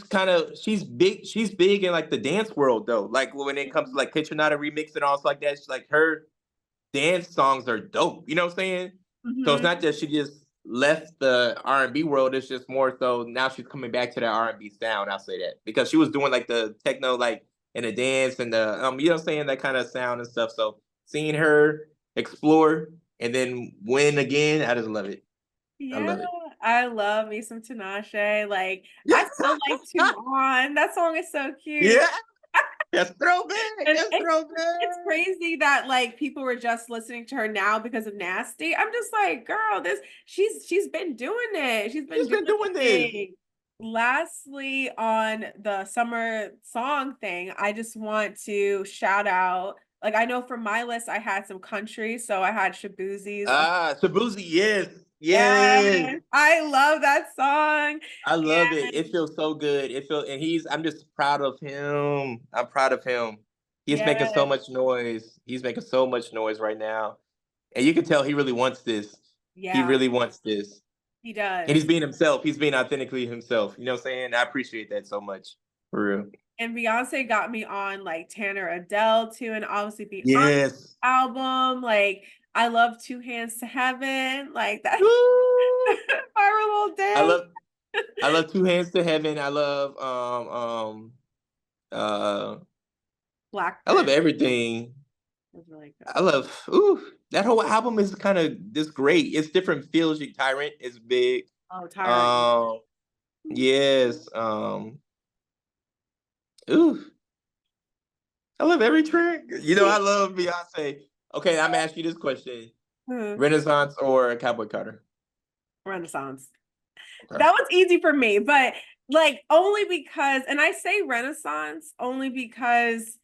big in like the dance world though. Like when it comes to like Kitchenada remix and all stuff like that, she's like her dance songs are dope. You know what I'm saying? So it's
Mhm.
not that she just left the R&B world. It's just more so now she's coming back to that R&B sound. I'll say that because she was doing like the techno, like and the dance and the you know what I'm saying, that kind of sound and stuff. So seeing her explore and then win again, I just love it. I
Yeah.
love it.
I love me some Tinashe. Like I still like Two On. That song is so cute.
Yeah, that's throwback.
And
That's
it's
throwback.
crazy that like people were just listening to her now because of Nasty. I'm just like, girl, this she's been doing it. She's been
She's
doing
been
the
doing this.
thing. Lastly, on the summer song thing, I just want to shout out. Like I know for my list, I had some country, so I had Shabuzi's.
Shabuzi, yes, yes.
Yes, I love that song.
I love it. It
And
feels so good. It feels, and I'm just proud of him. I'm proud of him. He's making
yeah,
so much noise. He's making so much noise right now. And you can tell he really wants this. He
yeah,
really wants this.
he
And he's
does.
being himself. He's being authentically himself. You know what I'm saying? I appreciate that so much. For real.
And Beyonce got me on like Tanner Adele too, and obviously Beyonce
Yes.
album. Like I love Two Hands to Heaven, like that
Woo!
viral little
I
dance.
love I love Two Hands to Heaven. I love uh I love
Blackbird
everything.
was really
I
good.
love that whole album is kind of just great. It's different feels. Tyrant is big.
Oh, Tyrant.
Um yes. Ooh, I love every track. I love Beyonce. Okay, I'm gonna ask you this question.
Hmm.
Renaissance or Cowboy Carter?
Renaissance.
Okay.
That was easy for me, but like only because, and I say Renaissance only because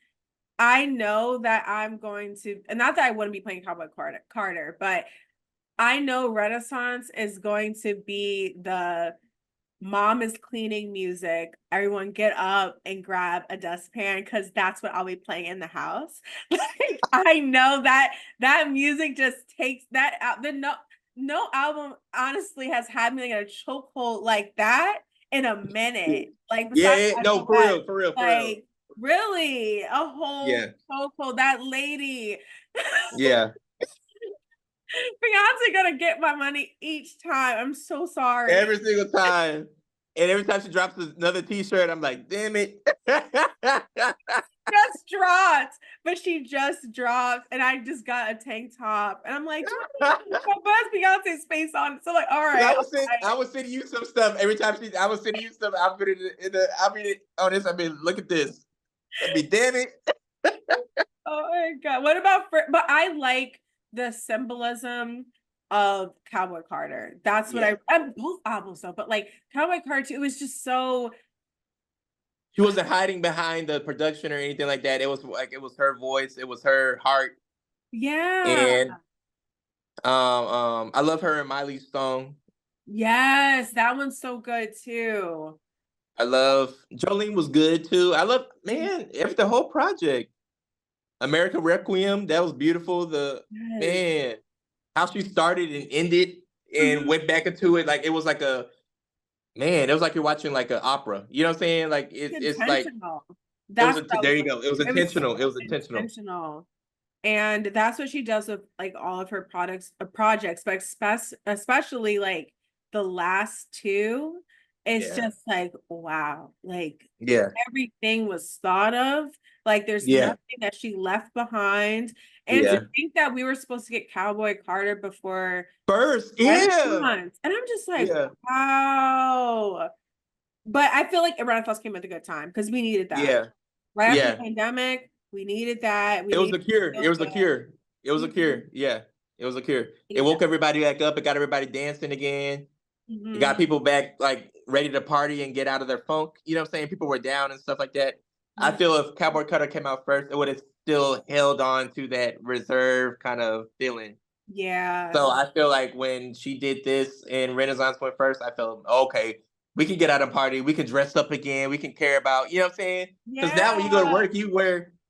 I know that I'm going to, and not that I wouldn't be playing Cowboy Carter, but I know Renaissance is going to be the mom is cleaning music. Everyone get up and grab a dustpan because that's what I'll be playing in the house. Like, I know that that music just takes that out. No album honestly has had me like in a chokehold like that in a minute. Like besides
Yeah,
I
no,
Feel
for
Bad,
real, for real, for real.
like really a whole
Yeah,
chokehold. That lady.
yeah.
Beyonce gonna get my money each time. I'm so sorry.
Every single time. And every time she drops another t-shirt, I'm like, damn it.
Just dropped, but she just dropped, and I just got a tank top, and I'm like, do I have Beyonce's face on it? So like, all
Cause
right,
I was sending you some stuff every time I was sending you stuff. I'll put it I'll be on this. I mean, look at this. I mean, damn it.
oh my god, what about? But I like the symbolism of Cowboy Carter. That's what
Yeah.
I'm both albums though, but like Cowboy Carter, it was just so
She wasn't hiding behind the production or anything like that. It was like it was her voice, it was her heart.
yeah,
And I love her and Miley's song.
yes, that one's so good too.
I love Jolene was good too. I love man, every the whole project. America Requiem, that was beautiful. The
Yes.
man, how she started and ended and
Mhm.
went back into it like it was like a man, it was like you're watching like an opera. You know what I'm saying? Like it's like
Intentional. That's what I was
there you
like.
go. It was
It was
intentional. It
so
was intentional.
intentional. And that's what she does with like all of her projects, but especially like the last two. It's
Yeah.
just like, wow, like
Yeah.
everything was thought of. Like there's
Yeah.
nothing that she left behind. And to
Yeah.
think that we were supposed to get Cowboy Carter before
First, yeah.
Renaissance. And I'm just like,
Yeah.
wow. But I feel like Renaissance came at a good time because we needed that.
Yeah.
Right after the
Yeah.
pandemic, we needed that. We
It was
needed
a cure.
to
It
feel
was a
good.
cure. It was a
Mhm.
cure. Yeah. It was a cure. It
Yeah.
woke everybody back up. It got everybody dancing again. It got
Mhm.
people back like ready to party and get out of their funk. You know what I'm saying? People were down and stuff like that. I
Mhm.
feel if Cowboy Cutter came out first, it would have still held on to that reserve kind of feeling.
Yeah.
So I feel like when she did this and Renaissance went first, I felt okay. We can get out and party. We can dress up again. We can care about, you know what I'm saying? Because now when you go to
Yeah.
work,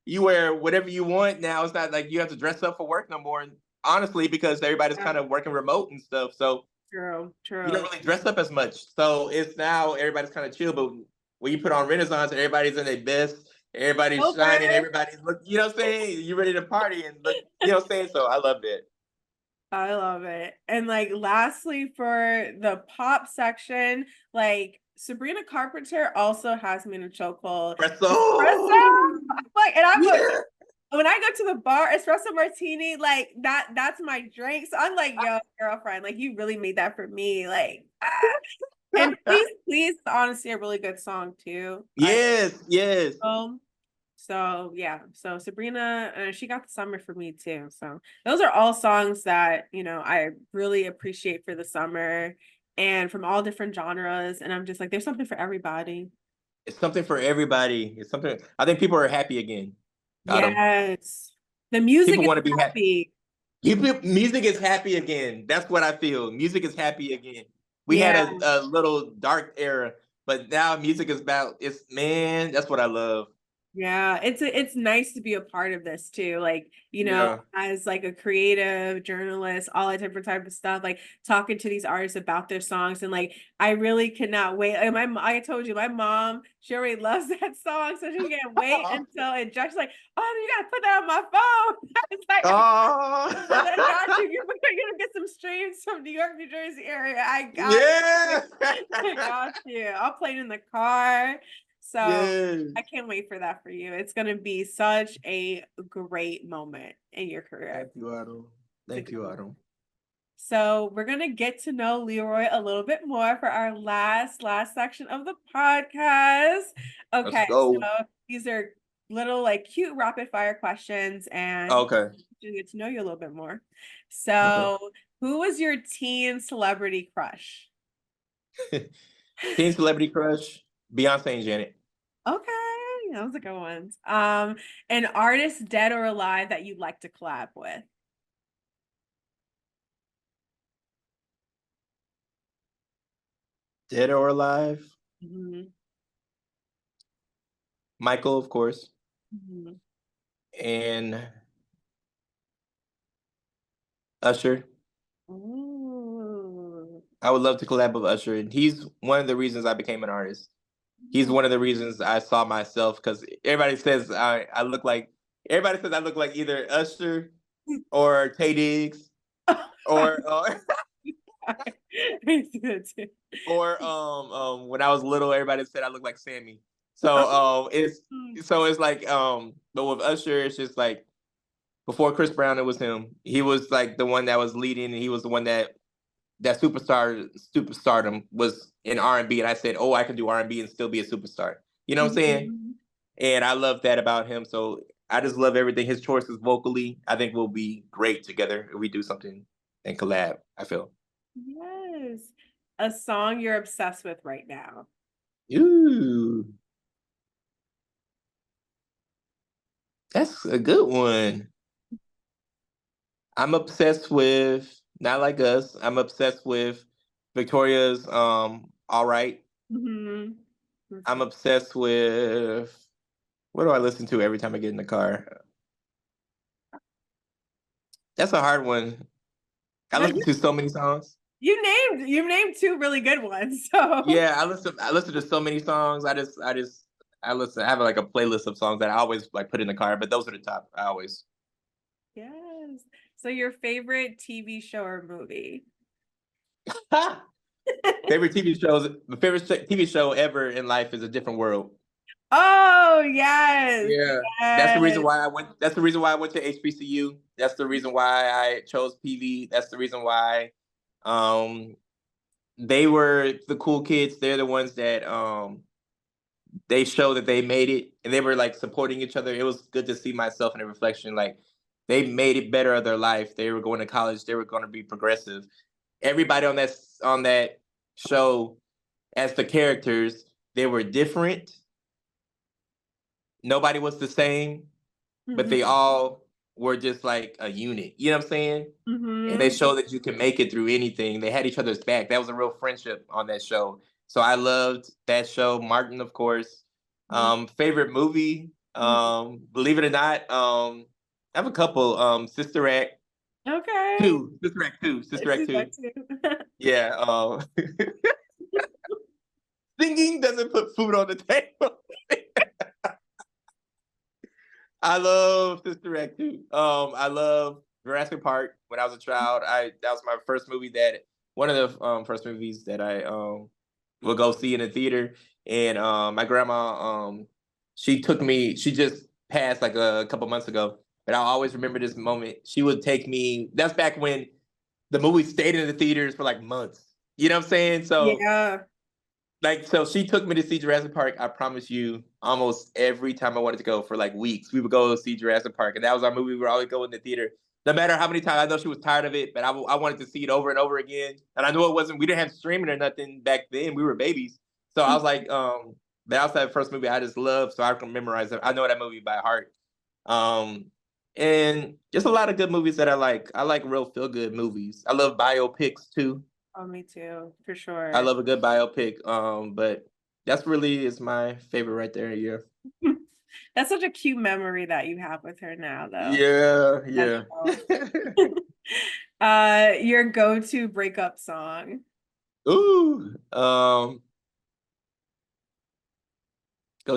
you wear whatever you want. Now it's not like you have to dress up for work no more. And honestly, because everybody's
Yeah.
kind of working remote and stuff, so
True.
you don't
True.
really dress up as much. So it's now everybody's kind of chill. But when you put on Renaissance, everybody's in their best. Everybody's shining.
Okay.
Everybody's look. You know what I'm saying? You ready to party and look. You know what I'm saying? So I loved it.
I love it. And like lastly for the pop section, like Sabrina Carpenter also has me in a chokehold. Espresso.
Espresso.
Like, and I'm a
Yeah.
when I go to the bar, espresso martini, like that's my drink. So I'm like, yo, girlfriend, like you really made that for me. Like, and please, honestly, a really good song too. I
Yes. Yes.
so yeah, so Sabrina, she got the summer for me too. So those are all songs that I really appreciate for the summer and from all different genres. And I'm just like, there's something for everybody.
It's something for everybody. It's something. I think people are happy again. Autumn.
Yes, the music
People
is
want to be happy.
happy.
Music is happy again. That's what I feel. Music is happy again. We had
Yeah,
a little dark era, but now music is about it's man, that's what I love.
Yeah, it's nice to be a part of this too. Like,
Yeah.
as like a creative journalist, all that different type of stuff, like talking to these artists about their songs. And like I really cannot wait. Like I told you, my mom, she already loves that song. So she can't wait until it just like, oh, you gotta put that on my phone. It's like I got
Oh.
you. You're gonna get some streams from New York, New Jersey area. I got you.
Yeah.
I got you. I'll play it in the car. So I
Yes.
can't wait for that for you. It's going to be such a great moment in your career.
Thank you, Autumn.
It's a
Thank
good
you,
one.
Autumn.
So we're going to get to know Leroy a little bit more for our last section of the podcast.
Let's
Okay,
go.
so these are little like cute rapid fire questions and
Okay.
to get to know you a little bit more.
Okay.
So, who was your teen celebrity crush?
Teen celebrity crush, Beyonce and Janet.
Okay, that was a good one. An artist dead or alive that you'd like to collab with.
Dead or alive?
Hmm.
Michael, of course,
Hmm.
and Usher.
Ooh.
I would love to collab with Usher, and he's one of the reasons I became an artist. He's one of the reasons I saw myself because everybody says I look like everybody says I look like either Usher or Tay Diggs or
It's good too.
when I was little everybody said I look like Sammy. So
Mm.
it's like but with Usher it's just like before Chris Brown it was him. He was like the one that was leading and he was the one that superstardom was in R&B, and I said, "Oh, I can do R&B and still be a superstar." You know what I'm saying?
Mhm.
And I love that about him. So I just love everything. His choices vocally, I think will be great together if we do something and collab. I feel.
Yes. A song you're obsessed with right now.
Ooh, that's a good one. I'm obsessed with Not Like Us. I'm obsessed with Victoria's All Right.
Hmm.
I'm obsessed with what do I listen to every time I get in the car? That's a hard one. I
No,
listen to so many songs.
you named two really good ones. So
Yeah, I listen to so many songs. I listen. I have like a playlist of songs that I always like put in the car, but those are the top. I always
yes. So your favorite TV show or movie?
favorite TV shows. My favorite TV show ever in life is A Different World.
Oh, yes.
Yeah, that's the reason
Yes.
why I went. That's the reason why I went to HBCU. That's the reason why I chose PV. That's the reason why um they were the cool kids. They're the ones that they show that they made it and they were like supporting each other. It was good to see myself in a reflection. Like they made it better of their life. They were going to college. They were going to be progressive. Everybody on that show, as the characters, they were different. Nobody was the same, but they
Hmm.
all were just like a unit. You know what I'm saying? And they
Hmm.
showed that you can make it through anything. They had each other's back. That was a real friendship on that show. So I loved that show. Martin, of course. Favorite movie? Believe it or not, I have a couple. Sister Act
Okay.
2, Sister Act 2, Sister
This
Act
is that
2.
too.
Yeah. Singing doesn't put food on the table. I love Sister Act 2. I love Jurassic Park. When I was a child, I that was my first movie that one of the first movies that I would go see in the theater. And my grandma, she took me. She just passed like a couple months ago, but I'll always remember this moment. She would take me. That's back when the movie stayed in the theaters for like months. You know what I'm saying? So
Yeah.
like, so she took me to see Jurassic Park. I promise you, almost every time I wanted to go for like weeks, we would go see Jurassic Park, and that was our movie. We would always go in the theater, no matter how many times. I know she was tired of it, but I wanted to see it over and over again. And I knew it wasn't. We didn't have streaming or nothing back then. We were babies, so I was like, that was that first movie I just loved, so I can memorize it. I know that movie by heart. Um, and just a lot of good movies that I like. I like real feel good movies. I love biopics too.
Oh, me too, for
I
sure.
love a good biopic. But that's really is my favorite right there. Yeah.
That's such a cute memory that you have with her now, though.
Yeah,
That's
yeah.
all. Your go-to breakup song.
Ooh, go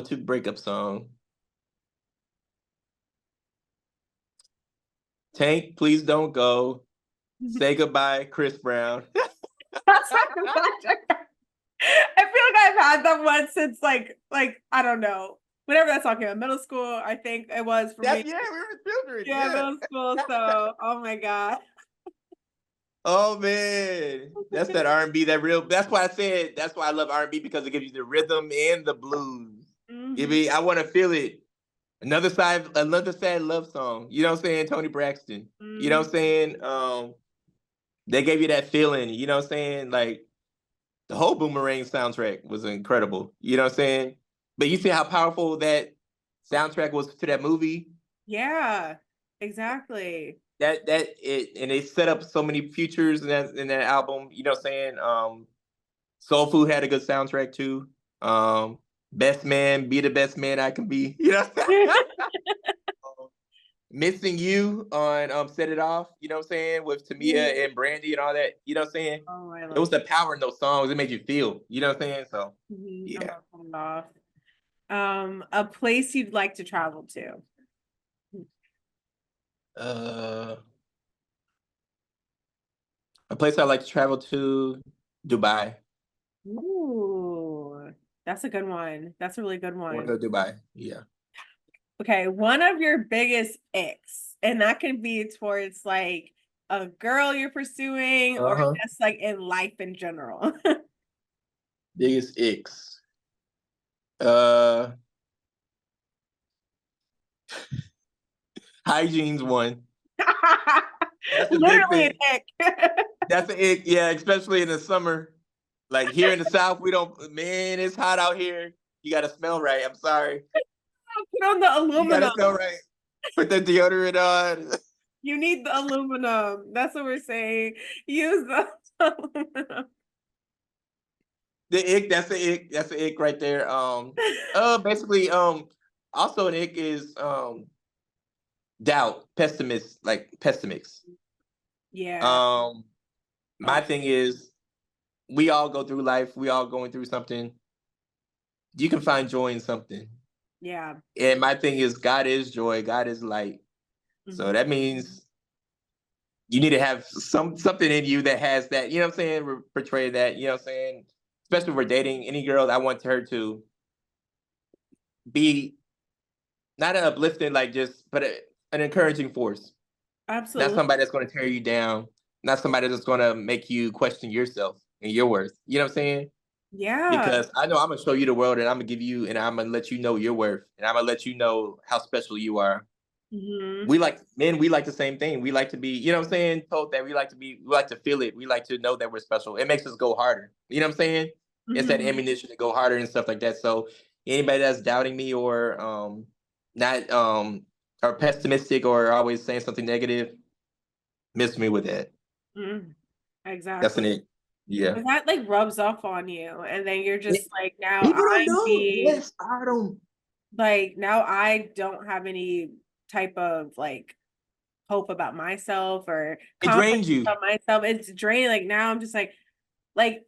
to breakup song. Tank, please don't go. Say goodbye, Chris Brown.
That's like a magic. I feel like I've had that one since like I don't know, whenever that's talking about middle school. I think it was for me.
Yeah, we were children.
Yeah,
Yeah.
middle school. So, oh my god.
Oh man, that's that R&B. That real. That's why I said. That's why I love R&B because it gives you the rhythm and the blues. Give
Mhm.
me. I want to feel it. Another sad love song. You know what I'm saying? Tony Braxton. You know what I'm
Mhm.
saying? They gave you that feeling. You know what I'm saying? Like the whole Boomerang soundtrack was incredible. You know what I'm saying? But you see how powerful that soundtrack was to that movie.
Yeah, exactly.
That it and they set up so many futures in that album. You know what I'm saying? Soul Food had a good soundtrack too. Best Man, be the best man I can be. You know. Missing You on Set It Off, you know what I'm saying, with Tamia and Brandy and all that, you know what I'm saying?
Oh, I
It was
love
the power in those songs. It made you feel, you know what I'm saying? So,
mhm, I
yeah.
love Hold Off. A place you'd like to travel to.
Uh, a place I like to travel to, Dubai.
Ooh, that's a good one. That's a really good
I want
one.
to go to Dubai. Yeah.
Okay, one of your biggest icks, and that can be towards like a girl you're pursuing or
Uh-huh.
just like in life in general.
Biggest icks. Uh, Hygiene's one. That's a big
Literally an
thing.
ick.
That's an ick. Yeah, especially in the summer. Like here in the South, we don't, man, it's hot out here. You got to smell right. I'm sorry.
Put on the
You got to
aluminum.
smell right. Put the deodorant on.
You need the aluminum. That's what we're saying. Use the aluminum.
The ick, that's the ick. That's the ick right there. Basically, also an ick is doubt, pessimist, like pessimists.
Yeah.
Um, my
Oh,
thing is we all go through life, we all going through something. You can find joy in something.
yeah.
And my thing is God is joy, God is light. So
Mhm.
that means you need to have something in you that has that, you know what I'm saying, portray that, you know what I'm saying? Especially if we're dating any girl, I want her to be not an uplifting, like just, but an encouraging force. Not
Absolutely.
somebody that's going to tear you down. Not somebody that's going to make you question yourself and your worth. You know what I'm saying?
Yeah.
Because I know I'm gonna show you the world, and I'm gonna give you, and I'm gonna let you know your worth, and I'm gonna let you know how special you are.
Hmm.
We like men. We like the same thing. We like to be, you know what I'm saying? Told that we like to be. We like to feel it. We like to know that we're special. It makes us go harder. You know what I'm saying? It's that
Hmm.
ammunition to go harder and stuff like that. So anybody that's doubting me or not or pessimistic or always saying something negative, miss me with that.
Mm,
That's
exactly.
an it. Yeah.
And that like rubs off on you. And then you're
Yeah,
just like, now
people don't
I'm
know.
being
Yes, I don't.
like, now I don't have any type of like hope about myself or
It
confidence
drains you.
about myself. It's draining. Like now I'm just like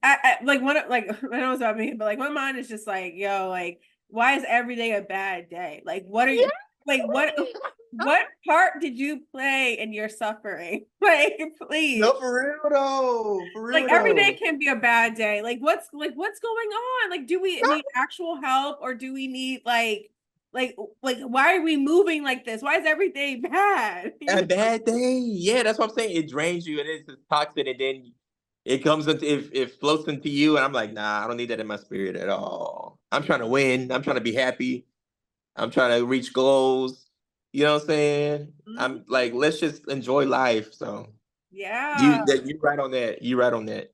I like one like I know it's about me, but like my mind is just like, yo, like why is every day a bad day? Like what are you like what part did you play in your suffering? Like please.
No, for real though. For
Like
real
every day
though.
can be a bad day. What's going on? Like do we need actual help or do we need like why are we moving like this? Why is every day bad? You
A
know?
bad day. Yeah, that's what I'm saying. It drains you and it's just toxic, and then it comes into it floats into you, and I'm like, nah, I don't need that in my spirit at all. I'm trying to win. I'm trying to be happy. I'm trying to reach goals. You know what I'm saying?
Mhm.
I'm like, let's just enjoy life. So
Yeah,
you right on that. You right on that.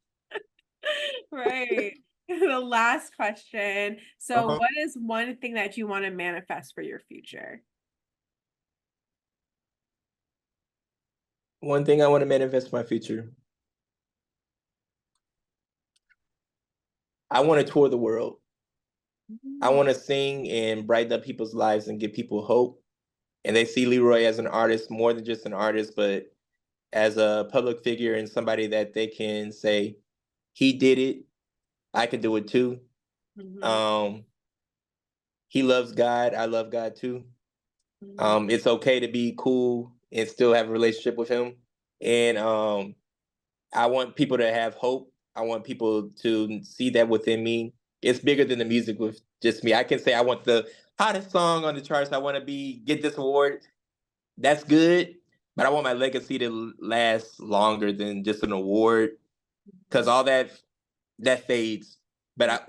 right. The last question. So,
Uh-huh.
what is one thing that you want to manifest for your future?
One thing I want to manifest my future. I want to tour the world. I
Mm.
want to sing and brighten up people's lives and give people hope. And they see Leroy as an artist, more than just an artist, but as a public figure and somebody that they can say, he did it, I can do it too.
Mhm.
Um, he loves God, I love God too.
Mhm.
It's okay to be cool and still have a relationship with him. And I want people to have hope. I want people to see that within me. It's bigger than the music with just me. I can say I want the hottest song on the charts. I want to be get this award. That's good, but I want my legacy to last longer than just an award because all that fades. But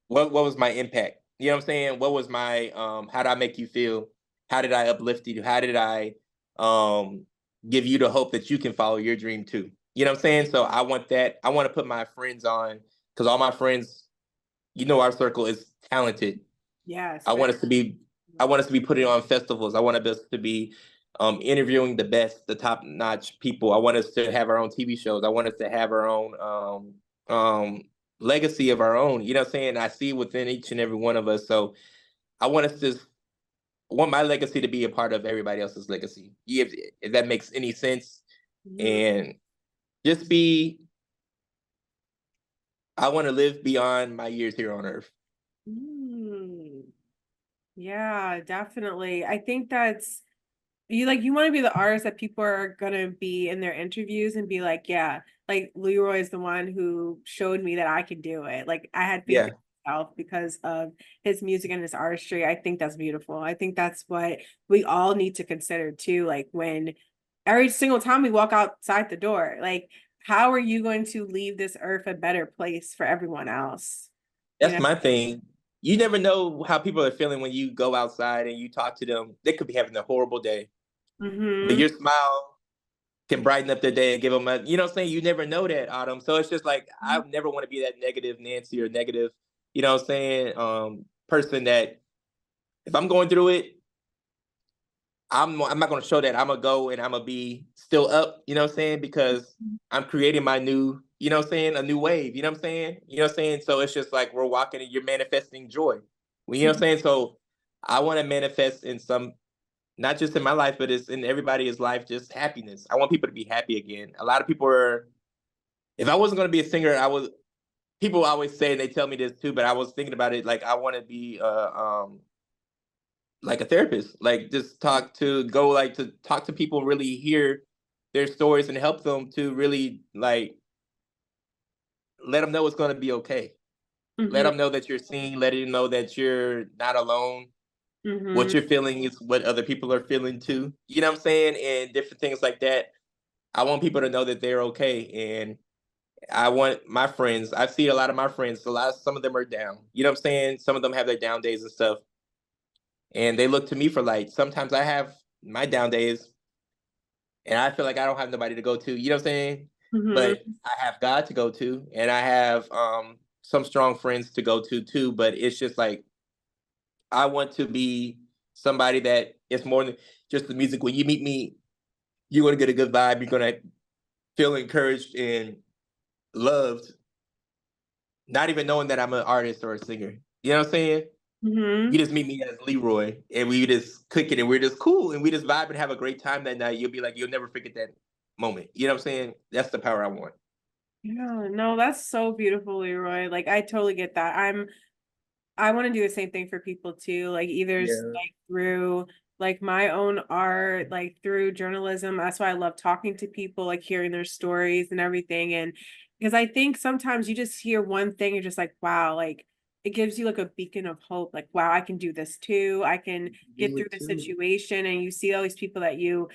what was my impact? You know what I'm saying? What was my how did I make you feel? How did I uplift you? How did I um give you the hope that you can follow your dream too? You know what I'm saying? So I want that. I want to put my friends on because all my friends, our circle is talented.
Yes,
I
very.
want us to be I want us to be putting on festivals. I want us to be interviewing the best, the top notch people. I want us to have our own TV shows. I want us to have our own legacy of our own. You know what I'm saying? I see within each and every one of us. So I want us to I want my legacy to be a part of everybody else's legacy. If that makes any sense.
Mhm.
And just be I want to live beyond my years here on earth.
Mm. Yeah, definitely. I think that's you want to be the artist that people are gonna be in their interviews and be like, yeah, like Leroy is the one who showed me that I could do it. Like I had faith
Yeah.
in myself because of his music and his artistry. I think that's beautiful. I think that's what we all need to consider too. Like when every single time we walk outside the door, like how are you going to leave this earth a better place for everyone else? You
That's
know?
my thing. You never know how people are feeling when you go outside and you talk to them. They could be having a horrible day, but
Mm-hmm.
your smile can brighten up their day and give them a, you know what I'm saying? You never know that, Autumn. So it's just like, I never want to be that negative Nancy or negative, you know what I'm saying? Person that if I'm going through it, I'm not gonna show that. I'm gonna go and I'm gonna be still up, you know what I'm saying? Because I'm creating my new, you know what I'm saying, a new wave, you know what I'm saying? You know what I'm saying? So it's just like we're walking and you're manifesting joy. Well, you know what I'm saying? So I want to manifest in some, not just in my life, but it's in everybody's life, just happiness. I want people to be happy again. A lot of people are, if I wasn't gonna be a singer, I was people always say and they tell me this too, but I was thinking about it, like I want to be like a therapist, like just to talk to people, really hear their stories and help them to really like let them know it's going to be okay. Let
Mm-hmm.
them know that you're seen. Let them know that you're not alone.
Mm-hmm.
What you're feeling is what other people are feeling too. You know what I'm saying? And different things like that. I want people to know that they're okay. And I want my friends. I see a lot of my friends. Some of them are down. You know what I'm saying? Some of them have their down days and stuff, and they look to me for light. Sometimes I have my down days, and I feel like I don't have nobody to go to. You know what I'm saying? But
Mm-hmm.
I have God to go to, and I have some strong friends to go to too. But it's just like I want to be somebody that is more than just the music. When you meet me, you're gonna get a good vibe. You're gonna feel encouraged and loved, not even knowing that I'm an artist or a singer. You know what I'm saying? You
Mm-hmm.
just meet me as Leroy, and we just click it, and we're just cool, and we just vibe and have a great time that night. You'll be like, you'll never forget that moment. You know what I'm saying? That's the power I want.
Yeah, no, that's so beautiful, Leroy. Like I totally get that. I want to do the same thing for people too. Like either
Yeah.
like through like my own art, like through journalism. That's why I love talking to people, like hearing their stories and everything. And because I think sometimes you just hear one thing and just like, wow, like it gives you like a beacon of hope. Like, wow, I can do this too. I can get
Do
through
it
the
too.
situation. And you see all these people that you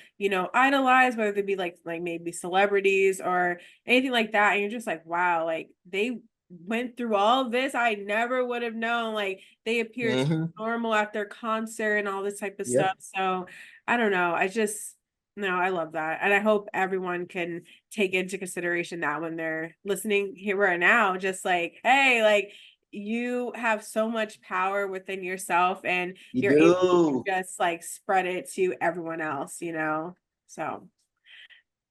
idolize, whether they be like maybe celebrities or anything like that. And you're just like, wow, like they went through all of this. I never would have known. Like they appeared so
Mm-hmm.
normal at their concert and all this type of stuff.
Yep.
So I don't know. I just no, I love that. And I hope everyone can take into consideration that when they're listening here right now, just like, hey, like you have so much power within yourself and
You
you're able to
do.
just like spread it to everyone else. So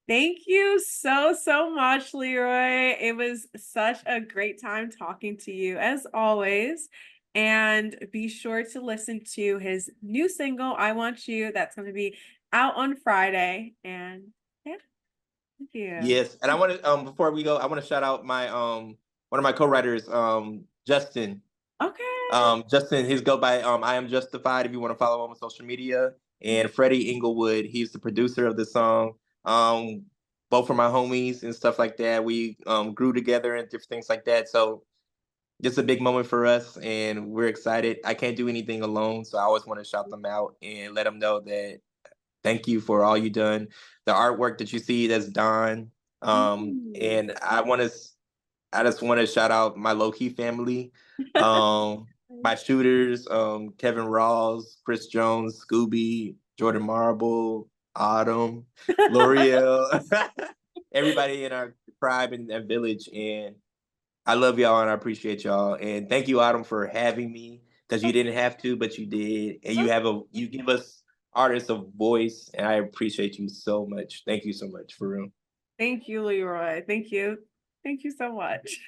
thank you so, so much, Leroy. It was such a great time talking to you, as always. And be sure to listen to his new single, I Want You. That's going to be out on Friday. And yeah, thank you.
Yes, and I want to before we go, I want to shout out my one of my co-writers, Justin.
Okay.
Justin, he's go by I Am Justified if you want to follow him on social media. And Freddie Inglewood, he's the producer of the song. Um, both are my homies and stuff like that. We grew together and different things like that. So just a big moment for us, and we're excited. I can't do anything alone, so I always want to shout them out and let them know that thank you for all you done. The artwork that you see, that's Don.
Mm.
And I just want to shout out my low key family, um, my shooters, Kevin Rawls, Chris Jones, Scooby, Jordan Marble, Autumn, L'Oreal, everybody in our tribe and village. And I love y'all and I appreciate y'all. And thank you, Autumn, for having me because you didn't have to, but you did. And you give us artists a voice, and I appreciate you so much. Thank you so much for real.
Thank you, Leroy. Thank you. Thank you so much.